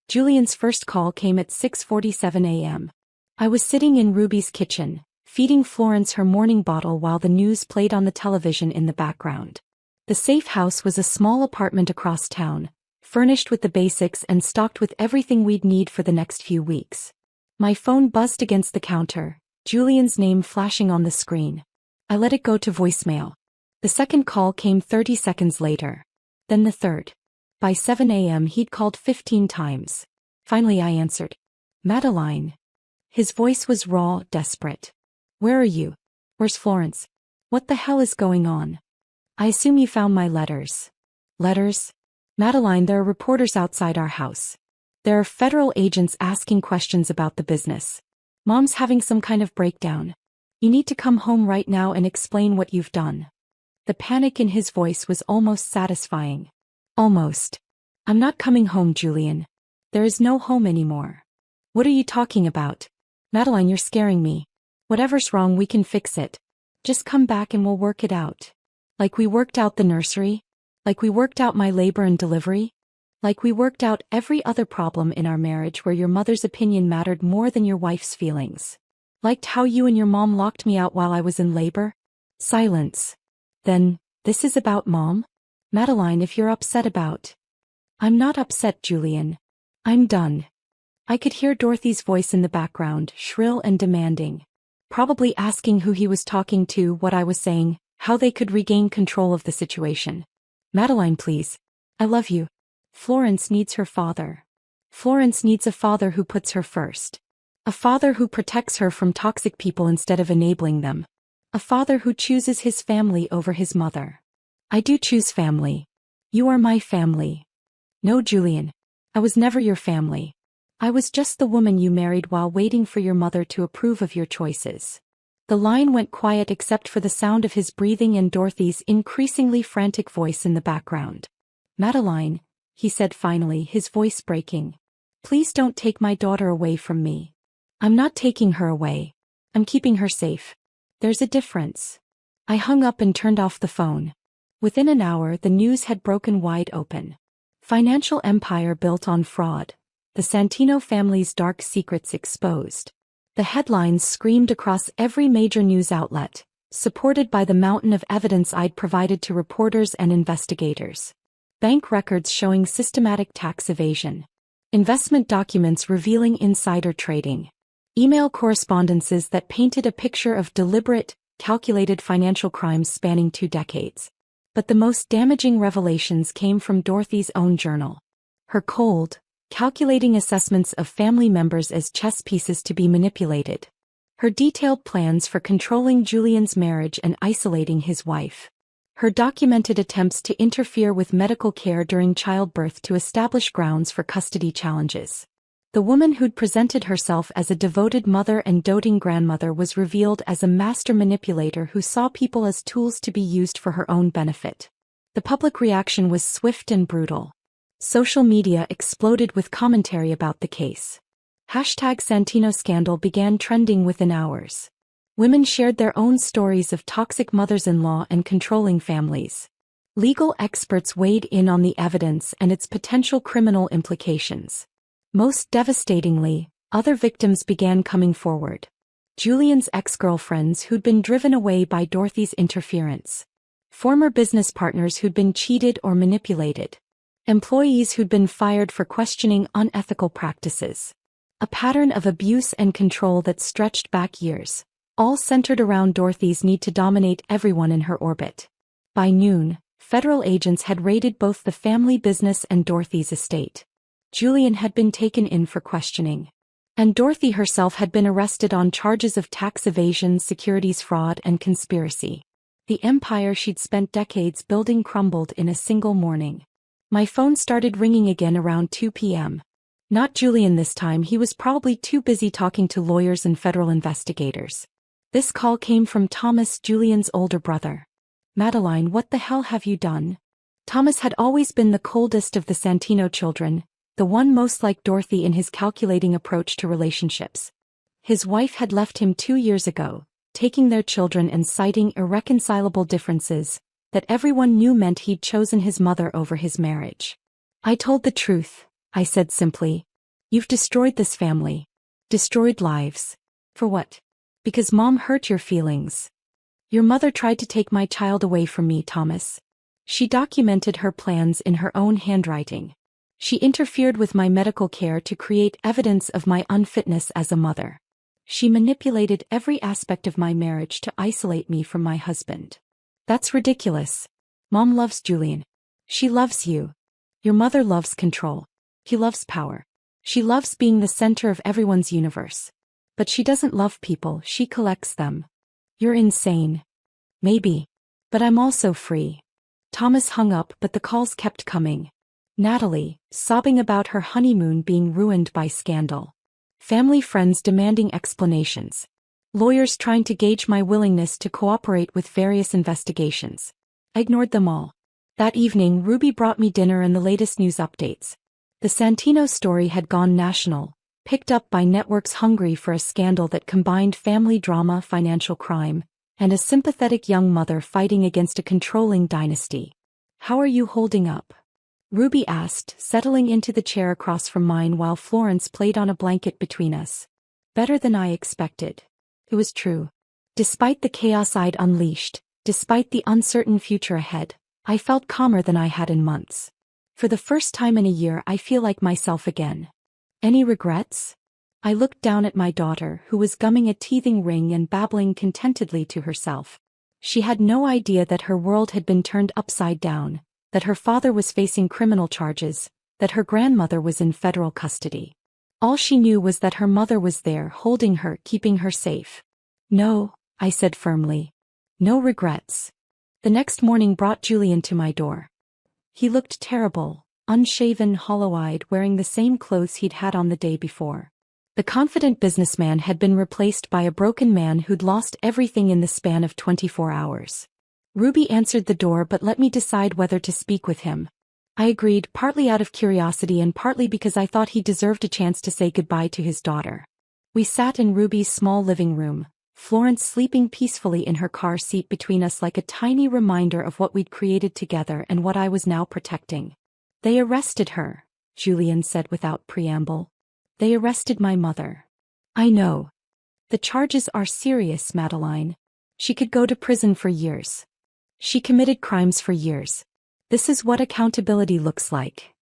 Julian's first call came at 6:47 a.m. I was sitting in Ruby's kitchen, feeding Florence her morning bottle while the news played on the television in the background. The safe house was a small apartment across town, furnished with the basics and stocked with everything we'd need for the next few weeks. My phone buzzed against the counter, Julian's name flashing on the screen. I let it go to voicemail. The second call came 30 seconds later. Then the third. By 7 a.m. he'd called 15 times. Finally I answered. Madeline. His voice was raw, desperate. Where are you? Where's Florence? What the hell is going on? I assume you found my letters. Letters? Madeline, there are reporters outside our house. There are federal agents asking questions about the business. Mom's having some kind of breakdown. You need to come home right now and explain what you've done. The panic in his voice was almost satisfying. Almost. I'm not coming home, Julian. There is no home anymore. What are you talking about? Madeline, you're scaring me. Whatever's wrong, we can fix it. Just come back and we'll work it out. Like we worked out the nursery? Like we worked out my labor and delivery? Like we worked out every other problem in our marriage where your mother's opinion mattered more than your wife's feelings? Liked how you and your mom locked me out while I was in labor? Silence. Then, this is about Mom? Madeline, if you're upset about... I'm not upset, Julian. I'm done. I could hear Dorothy's voice in the background, shrill and demanding. Probably asking who he was talking to, what I was saying, how they could regain control of the situation. Madeline, please. I love you. Florence needs her father. Florence needs a father who puts her first. A father who protects her from toxic people instead of enabling them. A father who chooses his family over his mother. I do choose family. You are my family. No, Julian. I was never your family. I was just the woman you married while waiting for your mother to approve of your choices. The line went quiet except for the sound of his breathing and Dorothy's increasingly frantic voice in the background. Madeline, he said finally, his voice breaking. Please don't take my daughter away from me. I'm not taking her away. I'm keeping her safe. There's a difference. I hung up and turned off the phone. Within an hour, the news had broken wide open. Financial empire built on fraud. The Santino family's dark secrets exposed. The headlines screamed across every major news outlet, supported by the mountain of evidence I'd provided to reporters and investigators. Bank records showing systematic tax evasion. Investment documents revealing insider trading. Email correspondences that painted a picture of deliberate, calculated financial crimes spanning 2 decades. But the most damaging revelations came from Dorothy's own journal. Her cold, calculating assessments of family members as chess pieces to be manipulated. Her detailed plans for controlling Julian's marriage and isolating his wife. Her documented attempts to interfere with medical care during childbirth to establish grounds for custody challenges. The woman who'd presented herself as a devoted mother and doting grandmother was revealed as a master manipulator who saw people as tools to be used for her own benefit. The public reaction was swift and brutal. Social media exploded with commentary about the case. #Santino scandal began trending within hours. Women shared their own stories of toxic mothers-in-law and controlling families. Legal experts weighed in on the evidence and its potential criminal implications. Most devastatingly, other victims began coming forward. Julian's ex-girlfriends who'd been driven away by Dorothy's interference. Former business partners who'd been cheated or manipulated. Employees who'd been fired for questioning unethical practices. A pattern of abuse and control that stretched back years, all centered around Dorothy's need to dominate everyone in her orbit. By noon, federal agents had raided both the family business and Dorothy's estate. Julian had been taken in for questioning. And Dorothy herself had been arrested on charges of tax evasion, securities fraud, and conspiracy. The empire she'd spent decades building crumbled in a single morning. My phone started ringing again around 2 p.m. Not Julian this time, he was probably too busy talking to lawyers and federal investigators. This call came from Thomas, Julian's older brother. Madeline, what the hell have you done? Thomas had always been the coldest of the Santino children, the one most like Dorothy in his calculating approach to relationships. His wife had left him 2 years ago, taking their children and citing irreconcilable differences that everyone knew meant he'd chosen his mother over his marriage. I told the truth, I said simply. You've destroyed this family. Destroyed lives. For what? Because Mom hurt your feelings. Your mother tried to take my child away from me, Thomas. She documented her plans in her own handwriting. She interfered with my medical care to create evidence of my unfitness as a mother. She manipulated every aspect of my marriage to isolate me from my husband. That's ridiculous. Mom loves Julian. She loves you. Your mother loves control. He loves power. She loves being the center of everyone's universe. But she doesn't love people, she collects them. You're insane. Maybe. But I'm also free. Thomas hung up, but the calls kept coming. Natalie, sobbing about her honeymoon being ruined by scandal. Family friends demanding explanations. Lawyers trying to gauge my willingness to cooperate with various investigations. I ignored them all. That evening, Ruby brought me dinner and the latest news updates. The Santino story had gone national, picked up by networks hungry for a scandal that combined family drama, financial crime, and a sympathetic young mother fighting against a controlling dynasty. "How are you holding up?" Ruby asked, settling into the chair across from mine while Florence played on a blanket between us. "Better than I expected." It was true. Despite the chaos I'd unleashed, despite the uncertain future ahead, I felt calmer than I had in months. For the first time in a year, I feel like myself again. "Any regrets?" I looked down at my daughter, who was gumming a teething ring and babbling contentedly to herself. She had no idea that her world had been turned upside down, that her father was facing criminal charges, that her grandmother was in federal custody. All she knew was that her mother was there, holding her, keeping her safe. "No," I said firmly. "No regrets." The next morning brought Julian to my door. He looked terrible, unshaven, hollow-eyed, wearing the same clothes he'd had on the day before. The confident businessman had been replaced by a broken man who'd lost everything in the span of 24 hours. Ruby answered the door but let me decide whether to speak with him. I agreed, partly out of curiosity and partly because I thought he deserved a chance to say goodbye to his daughter. We sat in Ruby's small living room, Florence sleeping peacefully in her car seat between us like a tiny reminder of what we'd created together and what I was now protecting. "They arrested her," Julian said without preamble. "They arrested my mother." "I know. The charges are serious, Madeline. She could go to prison for years. She committed crimes for years. This is what accountability looks like."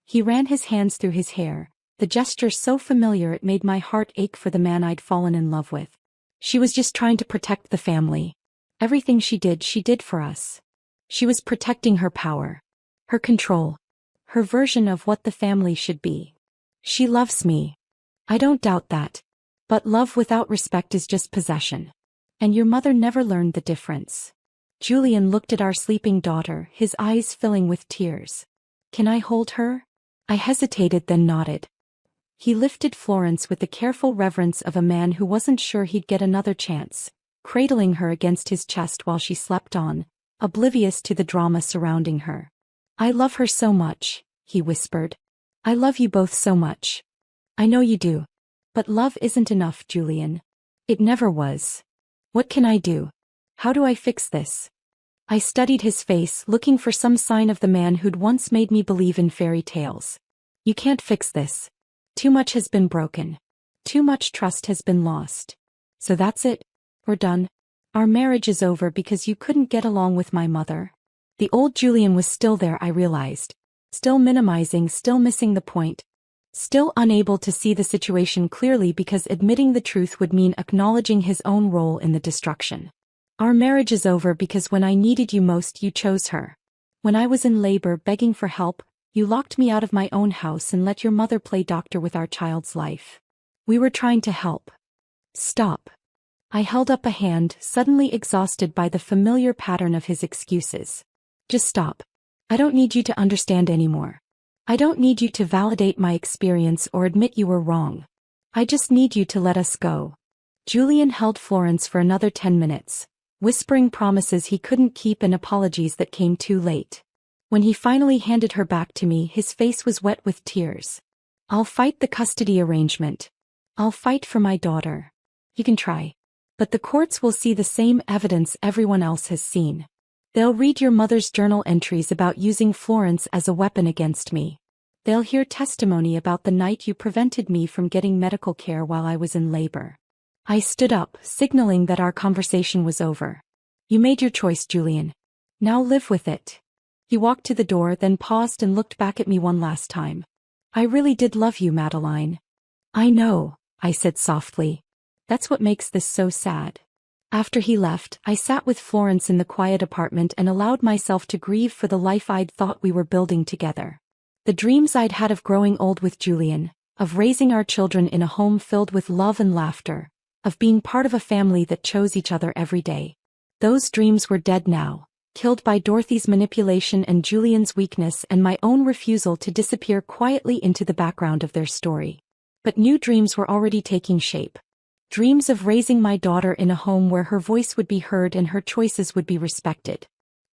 He ran his hands through his hair, the gesture so familiar it made my heart ache for the man I'd fallen in love with. "She was just trying to protect the family. Everything she did for us. She was protecting her power, her control, her version of what the family should be. She loves me. I don't doubt that. But love without respect is just possession. And your mother never learned the difference." Julian looked at our sleeping daughter, his eyes filling with tears. "Can I hold her?" I hesitated, then nodded. He lifted Florence with the careful reverence of a man who wasn't sure he'd get another chance, cradling her against his chest while she slept on, oblivious to the drama surrounding her. "I love her so much," he whispered. "I love you both so much. I know you do. But love isn't enough, Julian. It never was. What can I do? How do I fix this?" I studied his face, looking for some sign of the man who'd once made me believe in fairy tales. "You can't fix this. Too much has been broken. Too much trust has been lost. So that's it? We're done? Our marriage is over because you couldn't get along with my mother?" The old Julian was still there, I realized. Still minimizing, still missing the point. Still unable to see the situation clearly because admitting the truth would mean acknowledging his own role in the destruction. "Our marriage is over because when I needed you most, you chose her. When I was in labor begging for help, you locked me out of my own house and let your mother play doctor with our child's life. We were trying to help." "Stop." I held up a hand, suddenly exhausted by the familiar pattern of his excuses. "Just stop. I don't need you to understand anymore. I don't need you to validate my experience or admit you were wrong. I just need you to let us go." Julian held Florence for another 10 minutes, whispering promises he couldn't keep and apologies that came too late. When he finally handed her back to me, his face was wet with tears. "I'll fight the custody arrangement. I'll fight for my daughter. You can try. But the courts will see the same evidence everyone else has seen. They'll read your mother's journal entries about using Florence as a weapon against me. They'll hear testimony about the night you prevented me from getting medical care while I was in labor." I stood up, signaling that our conversation was over. "You made your choice, Julian. Now live with it." He walked to the door, then paused and looked back at me one last time. "I really did love you, Madeline." "I know," I said softly. "That's what makes this so sad." After he left, I sat with Florence in the quiet apartment and allowed myself to grieve for the life I'd thought we were building together. The dreams I'd had of growing old with Julian, of raising our children in a home filled with love and laughter, of being part of a family that chose each other every day. Those dreams were dead now, killed by Dorothy's manipulation and Julian's weakness and my own refusal to disappear quietly into the background of their story. But new dreams were already taking shape. Dreams of raising my daughter in a home where her voice would be heard and her choices would be respected.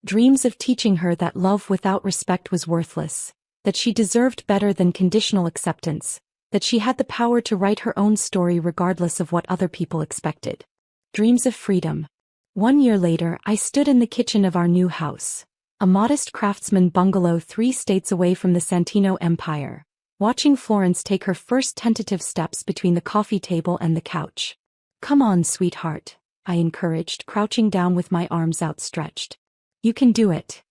Dreams of teaching her that love without respect was worthless, that she deserved better than conditional acceptance, that she had the power to write her own story regardless of what other people expected. Dreams of freedom. 1 year later, I stood in the kitchen of our new house, a modest craftsman bungalow 3 states away from the Santino Empire, watching Florence take her first tentative steps between the coffee table and the couch. "Come on, sweetheart," I encouraged, crouching down with my arms outstretched. "You can do it."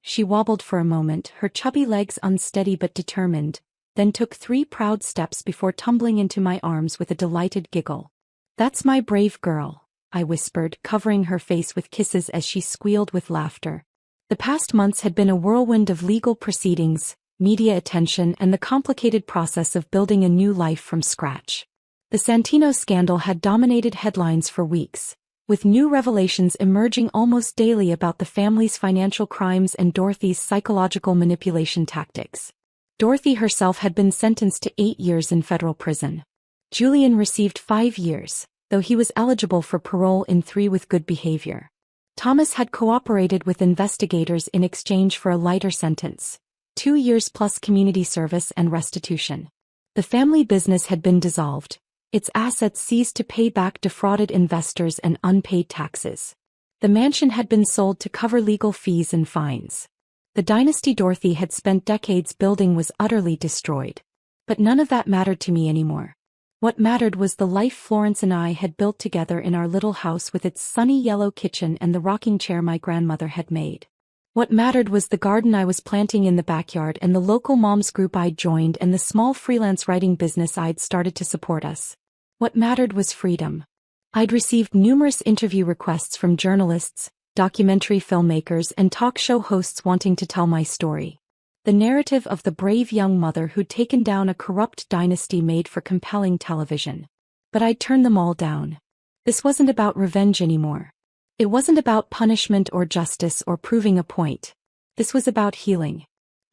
She wobbled for a moment, her chubby legs unsteady but determined, then took 3 proud steps before tumbling into my arms with a delighted giggle. "That's my brave girl," I whispered, covering her face with kisses as she squealed with laughter. The past months had been a whirlwind of legal proceedings, media attention, and the complicated process of building a new life from scratch. The Santino scandal had dominated headlines for weeks, with new revelations emerging almost daily about the family's financial crimes and Dorothy's psychological manipulation tactics. Dorothy herself had been sentenced to 8 years in federal prison. Julian received 5 years, though he was eligible for parole in 3 with good behavior. Thomas had cooperated with investigators in exchange for a lighter sentence, 2 years plus community service and restitution. The family business had been dissolved, its assets seized to pay back defrauded investors and unpaid taxes. The mansion had been sold to cover legal fees and fines. The dynasty Dorothy had spent decades building was utterly destroyed. But none of that mattered to me anymore. What mattered was the life Florence and I had built together in our little house with its sunny yellow kitchen and the rocking chair my grandmother had made. What mattered was the garden I was planting in the backyard and the local moms group I'd joined and the small freelance writing business I'd started to support us. What mattered was freedom. I'd received numerous interview requests from journalists, documentary filmmakers, and talk show hosts wanting to tell my story. The narrative of the brave young mother who'd taken down a corrupt dynasty made for compelling television. But I'd turned them all down. This wasn't about revenge anymore. It wasn't about punishment or justice or proving a point. This was about healing.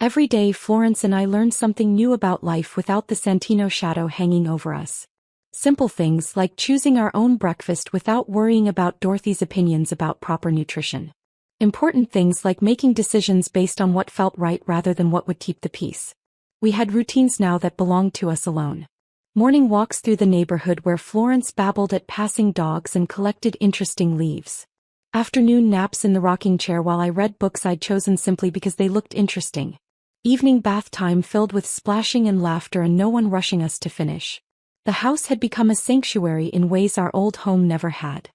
Every day Florence and I learned something new about life without the Santino shadow hanging over us. Simple things like choosing our own breakfast without worrying about Dorothy's opinions about proper nutrition. Important things like making decisions based on what felt right rather than what would keep the peace. We had routines now that belonged to us alone. Morning walks through the neighborhood where Florence babbled at passing dogs and collected interesting leaves. Afternoon naps in the rocking chair while I read books I'd chosen simply because they looked interesting. Evening bath time filled with splashing and laughter and no one rushing us to finish. The house had become a sanctuary in ways our old home never had.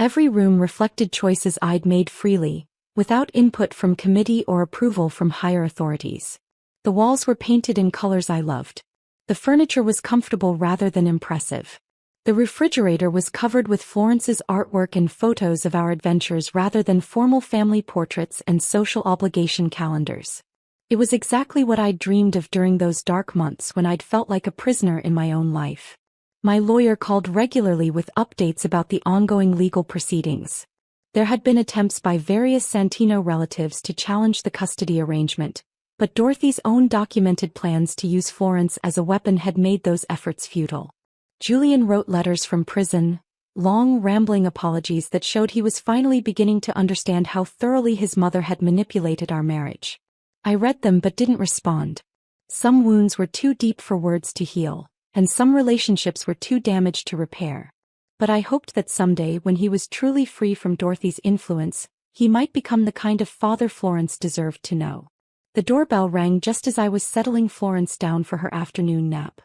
Every room reflected choices I'd made freely, without input from committee or approval from higher authorities. The walls were painted in colors I loved. The furniture was comfortable rather than impressive. The refrigerator was covered with Florence's artwork and photos of our adventures rather than formal family portraits and social obligation calendars. It was exactly what I'd dreamed of during those dark months when I'd felt like a prisoner in my own life. My lawyer called regularly with updates about the ongoing legal proceedings. There had been attempts by various Santino relatives to challenge the custody arrangement, but Dorothy's own documented plans to use Florence as a weapon had made those efforts futile. Julian wrote letters from prison, long rambling apologies that showed he was finally beginning to understand how thoroughly his mother had manipulated our marriage. I read them but didn't respond. Some wounds were too deep for words to heal, and some relationships were too damaged to repair. But I hoped that someday when he was truly free from Dorothy's influence, he might become the kind of father Florence deserved to know. The doorbell rang just as I was settling Florence down for her afternoon nap.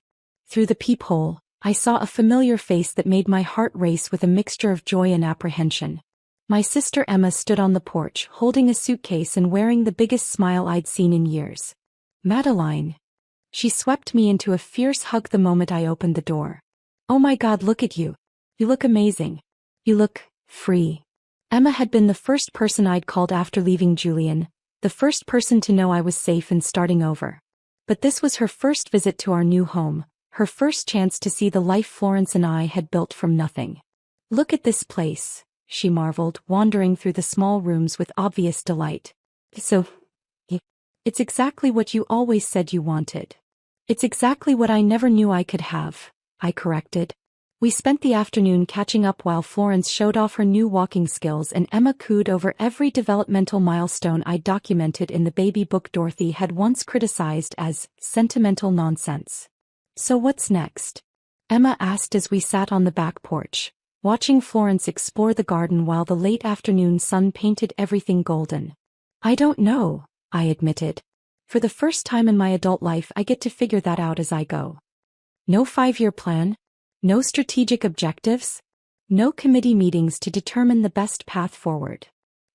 Through the peephole, I saw a familiar face that made my heart race with a mixture of joy and apprehension. My sister Emma stood on the porch, holding a suitcase and wearing the biggest smile I'd seen in years. "Madeline." She swept me into a fierce hug the moment I opened the door. "Oh my God, look at you. You look amazing. You look free." Emma had been the first person I'd called after leaving Julian, the first person to know I was safe and starting over. But this was her first visit to our new home, her first chance to see the life Florence and I had built from nothing. "Look at this place," she marveled, wandering through the small rooms with obvious delight. It's exactly what you always said you wanted." "It's exactly what I never knew I could have," I corrected. We spent the afternoon catching up while Florence showed off her new walking skills and Emma cooed over every developmental milestone I documented in the baby book Dorothy had once criticized as sentimental nonsense. So what's next? Emma asked as we sat on the back porch, watching Florence explore the garden while the late afternoon sun painted everything golden. I don't know, I admitted. For the first time in my adult life I get to figure that out as I go. No 5-year plan? No strategic objectives? No committee meetings to determine the best path forward.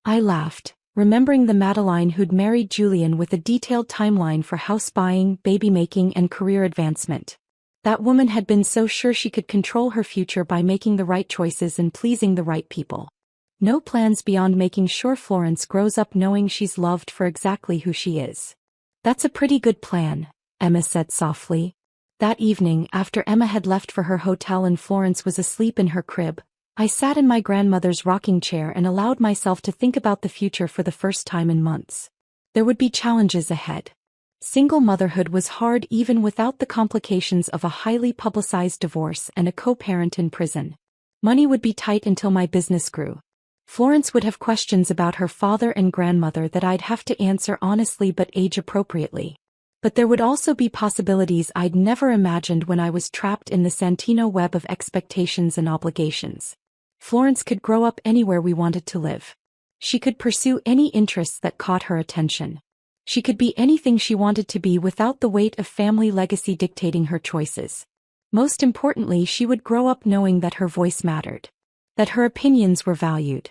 I laughed, remembering the Madeline who'd married Julian with a detailed timeline for house buying, baby making, and career advancement. That woman had been so sure she could control her future by making the right choices and pleasing the right people. No plans beyond making sure Florence grows up knowing she's loved for exactly who she is. That's a pretty good plan, Emma said softly. That evening, after Emma had left for her hotel and Florence was asleep in her crib, I sat in my grandmother's rocking chair and allowed myself to think about the future for the first time in months. There would be challenges ahead. Single motherhood was hard even without the complications of a highly publicized divorce and a co-parent in prison. Money would be tight until my business grew. Florence would have questions about her father and grandmother that I'd have to answer honestly but age-appropriately. But there would also be possibilities I'd never imagined when I was trapped in the Santino web of expectations and obligations. Florence could grow up anywhere we wanted to live. She could pursue any interests that caught her attention. She could be anything she wanted to be without the weight of family legacy dictating her choices. Most importantly, she would grow up knowing that her voice mattered. That her opinions were valued.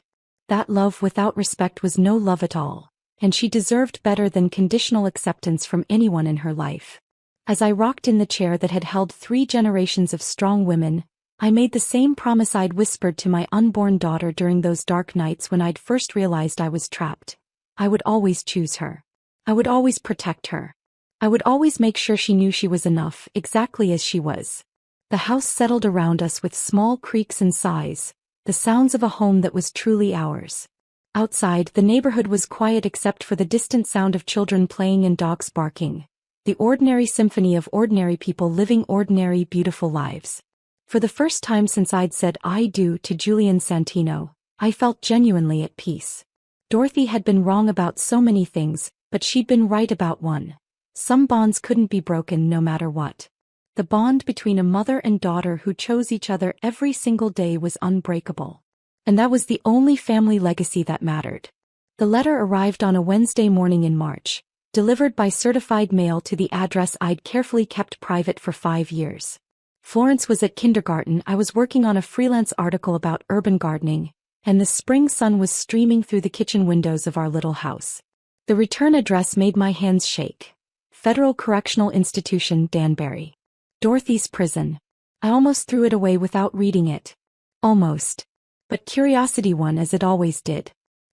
That love without respect was no love at all, and she deserved better than conditional acceptance from anyone in her life. As I rocked in the chair that had held 3 generations of strong women, I made the same promise I'd whispered to my unborn daughter during those dark nights when I'd first realized I was trapped. I would always choose her. I would always protect her. I would always make sure she knew she was enough, exactly as she was. The house settled around us with small creaks and sighs, the sounds of a home that was truly ours. Outside, the neighborhood was quiet except for the distant sound of children playing and dogs barking. The ordinary symphony of ordinary people living ordinary, beautiful lives. For the first time since I'd said I do to Julian Santino, I felt genuinely at peace. Dorothy had been wrong about so many things, but she'd been right about one. Some bonds couldn't be broken no matter what. The bond between a mother and daughter who chose each other every single day was unbreakable. And that was the only family legacy that mattered. The letter arrived on a Wednesday morning in March, delivered by certified mail to the address I'd carefully kept private for 5 years. Florence was at kindergarten. I was working on a freelance article about urban gardening, and the spring sun was streaming through the kitchen windows of our little house. The return address made my hands shake. Federal Correctional Institution, Danbury. Dorothy's prison. I almost threw it away without reading it. Almost. But curiosity won as it always did.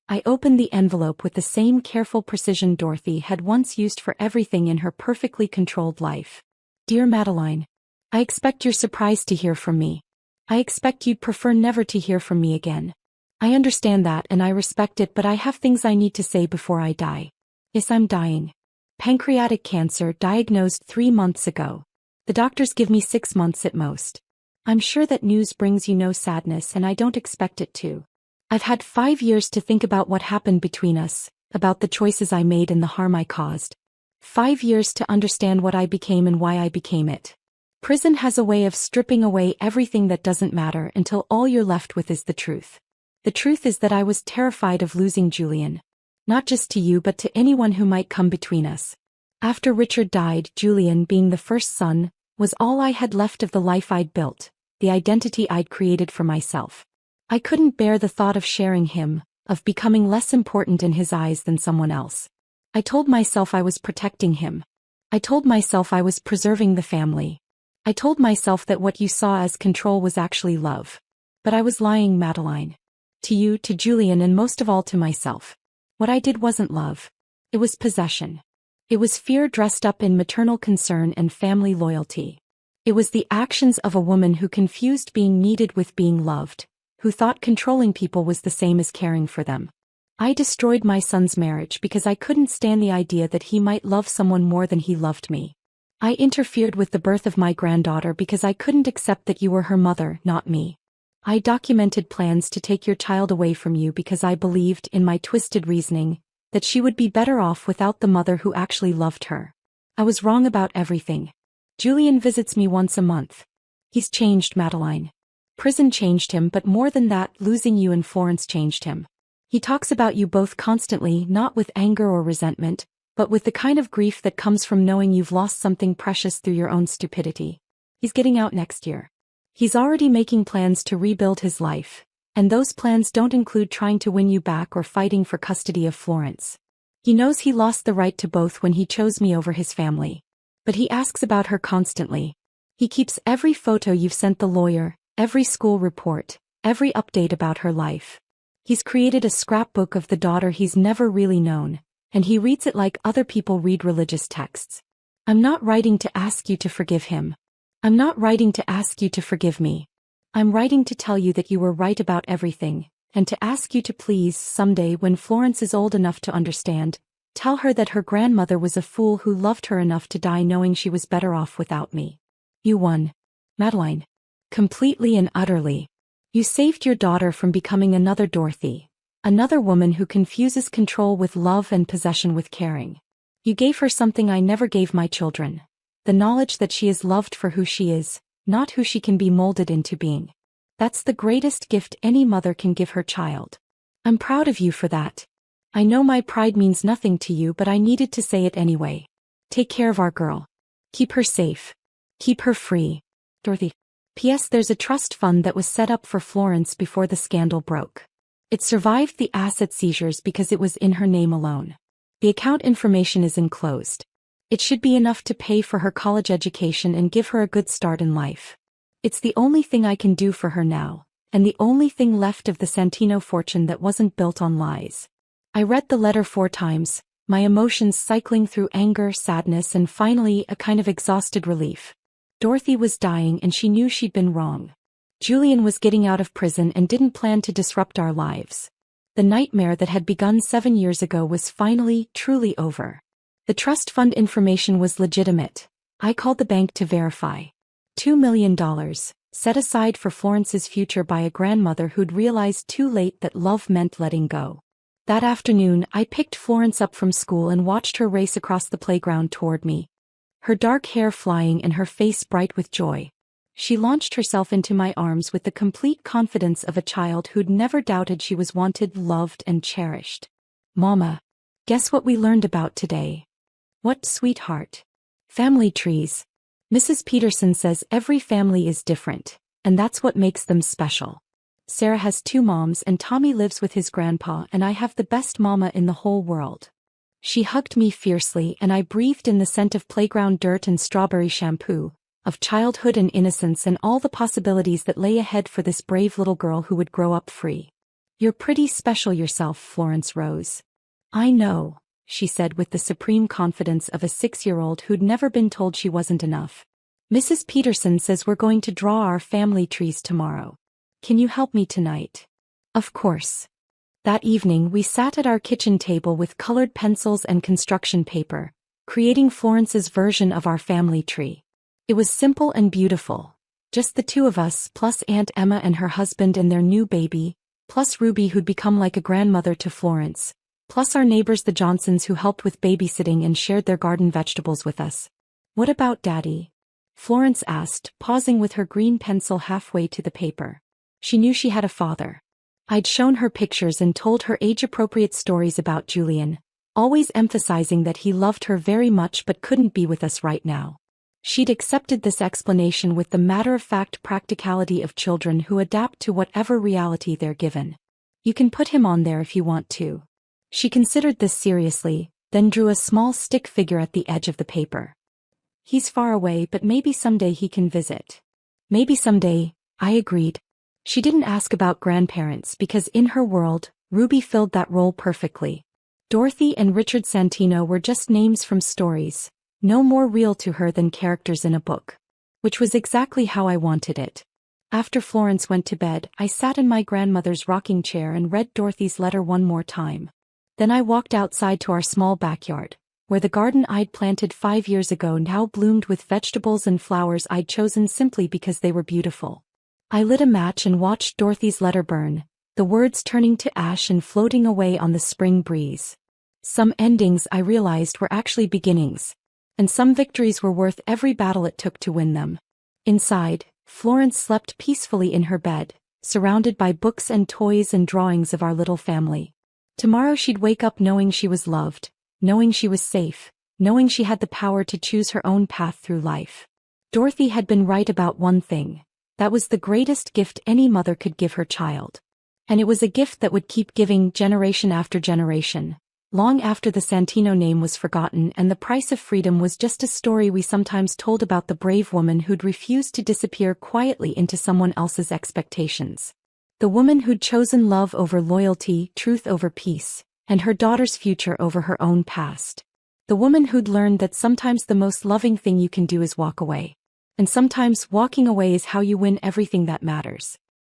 I opened the envelope with the same careful precision Dorothy had once used for everything in her perfectly controlled life. Dear Madeline, I expect you're surprised to hear from me. I expect you'd prefer never to hear from me again. I understand that and I respect it, but I have things I need to say before I die. Yes, I'm dying. Pancreatic cancer diagnosed 3 months ago. The doctors give me 6 months at most. I'm sure that news brings you no sadness and I don't expect it to. I've had 5 years to think about what happened between us, about the choices I made and the harm I caused. 5 years to understand what I became and why I became it. Prison has a way of stripping away everything that doesn't matter until all you're left with is the truth. The truth is that I was terrified of losing Julian. Not just to you but to anyone who might come between us. After Richard died, Julian, being the first son, was all I had left of the life I'd built, the identity I'd created for myself. I couldn't bear the thought of sharing him, of becoming less important in his eyes than someone else. I told myself I was protecting him. I told myself I was preserving the family. I told myself that what you saw as control was actually love. But I was lying, Madeline. To you, to Julian, and most of all to myself. What I did wasn't love. It was possession. It was fear dressed up in maternal concern and family loyalty. It was the actions of a woman who confused being needed with being loved, who thought controlling people was the same as caring for them. I destroyed my son's marriage because I couldn't stand the idea that he might love someone more than he loved me. I interfered with the birth of my granddaughter because I couldn't accept that you were her mother, not me. I documented plans to take your child away from you because I believed, in my twisted reasoning, that she would be better off without the mother who actually loved her. I was wrong about everything. Julian visits me once a month. He's changed, Madeline. Prison changed him, but more than that, losing you and Florence changed him. He talks about you both constantly, not with anger or resentment, but with the kind of grief that comes from knowing you've lost something precious through your own stupidity. He's getting out next year. He's already making plans to rebuild his life, and those plans don't include trying to win you back or fighting for custody of Florence. He knows he lost the right to both when he chose me over his family. But he asks about her constantly. He keeps every photo you've sent the lawyer, every school report, every update about her life. He's created a scrapbook of the daughter he's never really known, and he reads it like other people read religious texts. I'm not writing to ask you to forgive him. I'm not writing to ask you to forgive me. I'm writing to tell you that you were right about everything, and to ask you to please, someday when Florence is old enough to understand, tell her that her grandmother was a fool who loved her enough to die knowing she was better off without me. You won, Madeline. Completely and utterly. You saved your daughter from becoming another Dorothy, another woman who confuses control with love and possession with caring. You gave her something I never gave my children, the knowledge that she is loved for who she is, not who she can be molded into being. That's the greatest gift any mother can give her child. I'm proud of you for that. I know my pride means nothing to you, but I needed to say it anyway. Take care of our girl. Keep her safe. Keep her free. Dorothy. P.S. There's a trust fund that was set up for Florence before the scandal broke. It survived the asset seizures because it was in her name alone. The account information is enclosed. It should be enough to pay for her college education and give her a good start in life. It's the only thing I can do for her now, and the only thing left of the Santino fortune that wasn't built on lies. I read the letter 4 times, my emotions cycling through anger, sadness, and finally a kind of exhausted relief. Dorothy was dying and she knew she'd been wrong. Julian was getting out of prison and didn't plan to disrupt our lives. The nightmare that had begun 7 years ago was finally, truly over. The trust fund information was legitimate. I called the bank to verify. $2 million, set aside for Florence's future by a grandmother who'd realized too late that love meant letting go. That afternoon, I picked Florence up from school and watched her race across the playground toward me. Her dark hair flying and her face bright with joy. She launched herself into my arms with the complete confidence of a child who'd never doubted she was wanted, loved, and cherished. Mama, guess what we learned about today? What, sweetheart? Family trees. Mrs. Peterson says every family is different, and that's what makes them special. Sarah has 2 moms and Tommy lives with his grandpa, and I have the best mama in the whole world. She hugged me fiercely and I breathed in the scent of playground dirt and strawberry shampoo, of childhood and innocence and all the possibilities that lay ahead for this brave little girl who would grow up free. You're pretty special yourself, Florence Rose. I know, she said with the supreme confidence of a 6-year-old who'd never been told she wasn't enough. Mrs. Peterson says we're going to draw our family trees tomorrow. Can you help me tonight? Of course. That evening we sat at our kitchen table with colored pencils and construction paper, creating Florence's version of our family tree. It was simple and beautiful. Just the 2 of us, plus Aunt Emma and her husband and their new baby, plus Ruby who'd become like a grandmother to Florence, plus our neighbors the Johnsons who helped with babysitting and shared their garden vegetables with us. What about Daddy? Florence asked, pausing with her green pencil halfway to the paper. She knew she had a father. I'd shown her pictures and told her age-appropriate stories about Julian, always emphasizing that he loved her very much but couldn't be with us right now. She'd accepted this explanation with the matter-of-fact practicality of children who adapt to whatever reality they're given. You can put him on there if you want to. She considered this seriously, then drew a small stick figure at the edge of the paper. He's far away, but maybe someday he can visit. Maybe someday, I agreed. She didn't ask about grandparents because in her world, Ruby filled that role perfectly. Dorothy and Richard Santino were just names from stories, no more real to her than characters in a book. Which was exactly how I wanted it. After Florence went to bed, I sat in my grandmother's rocking chair and read Dorothy's letter one more time. Then I walked outside to our small backyard, where the garden I'd planted 5 years ago now bloomed with vegetables and flowers I'd chosen simply because they were beautiful. I lit a match and watched Dorothy's letter burn, the words turning to ash and floating away on the spring breeze. Some endings I realized were actually beginnings. And some victories were worth every battle it took to win them. Inside, Florence slept peacefully in her bed, surrounded by books and toys and drawings of our little family. Tomorrow she'd wake up knowing she was loved, knowing she was safe, knowing she had the power to choose her own path through life. Dorothy had been right about one thing. That was the greatest gift any mother could give her child. And it was a gift that would keep giving generation after generation, long after the Santino name was forgotten and the price of freedom was just a story we sometimes told about the brave woman who'd refused to disappear quietly into someone else's expectations. The woman who'd chosen love over loyalty, truth over peace, and her daughter's future over her own past. The woman who'd learned that sometimes the most loving thing you can do is walk away. And sometimes walking away is how you win everything that matters.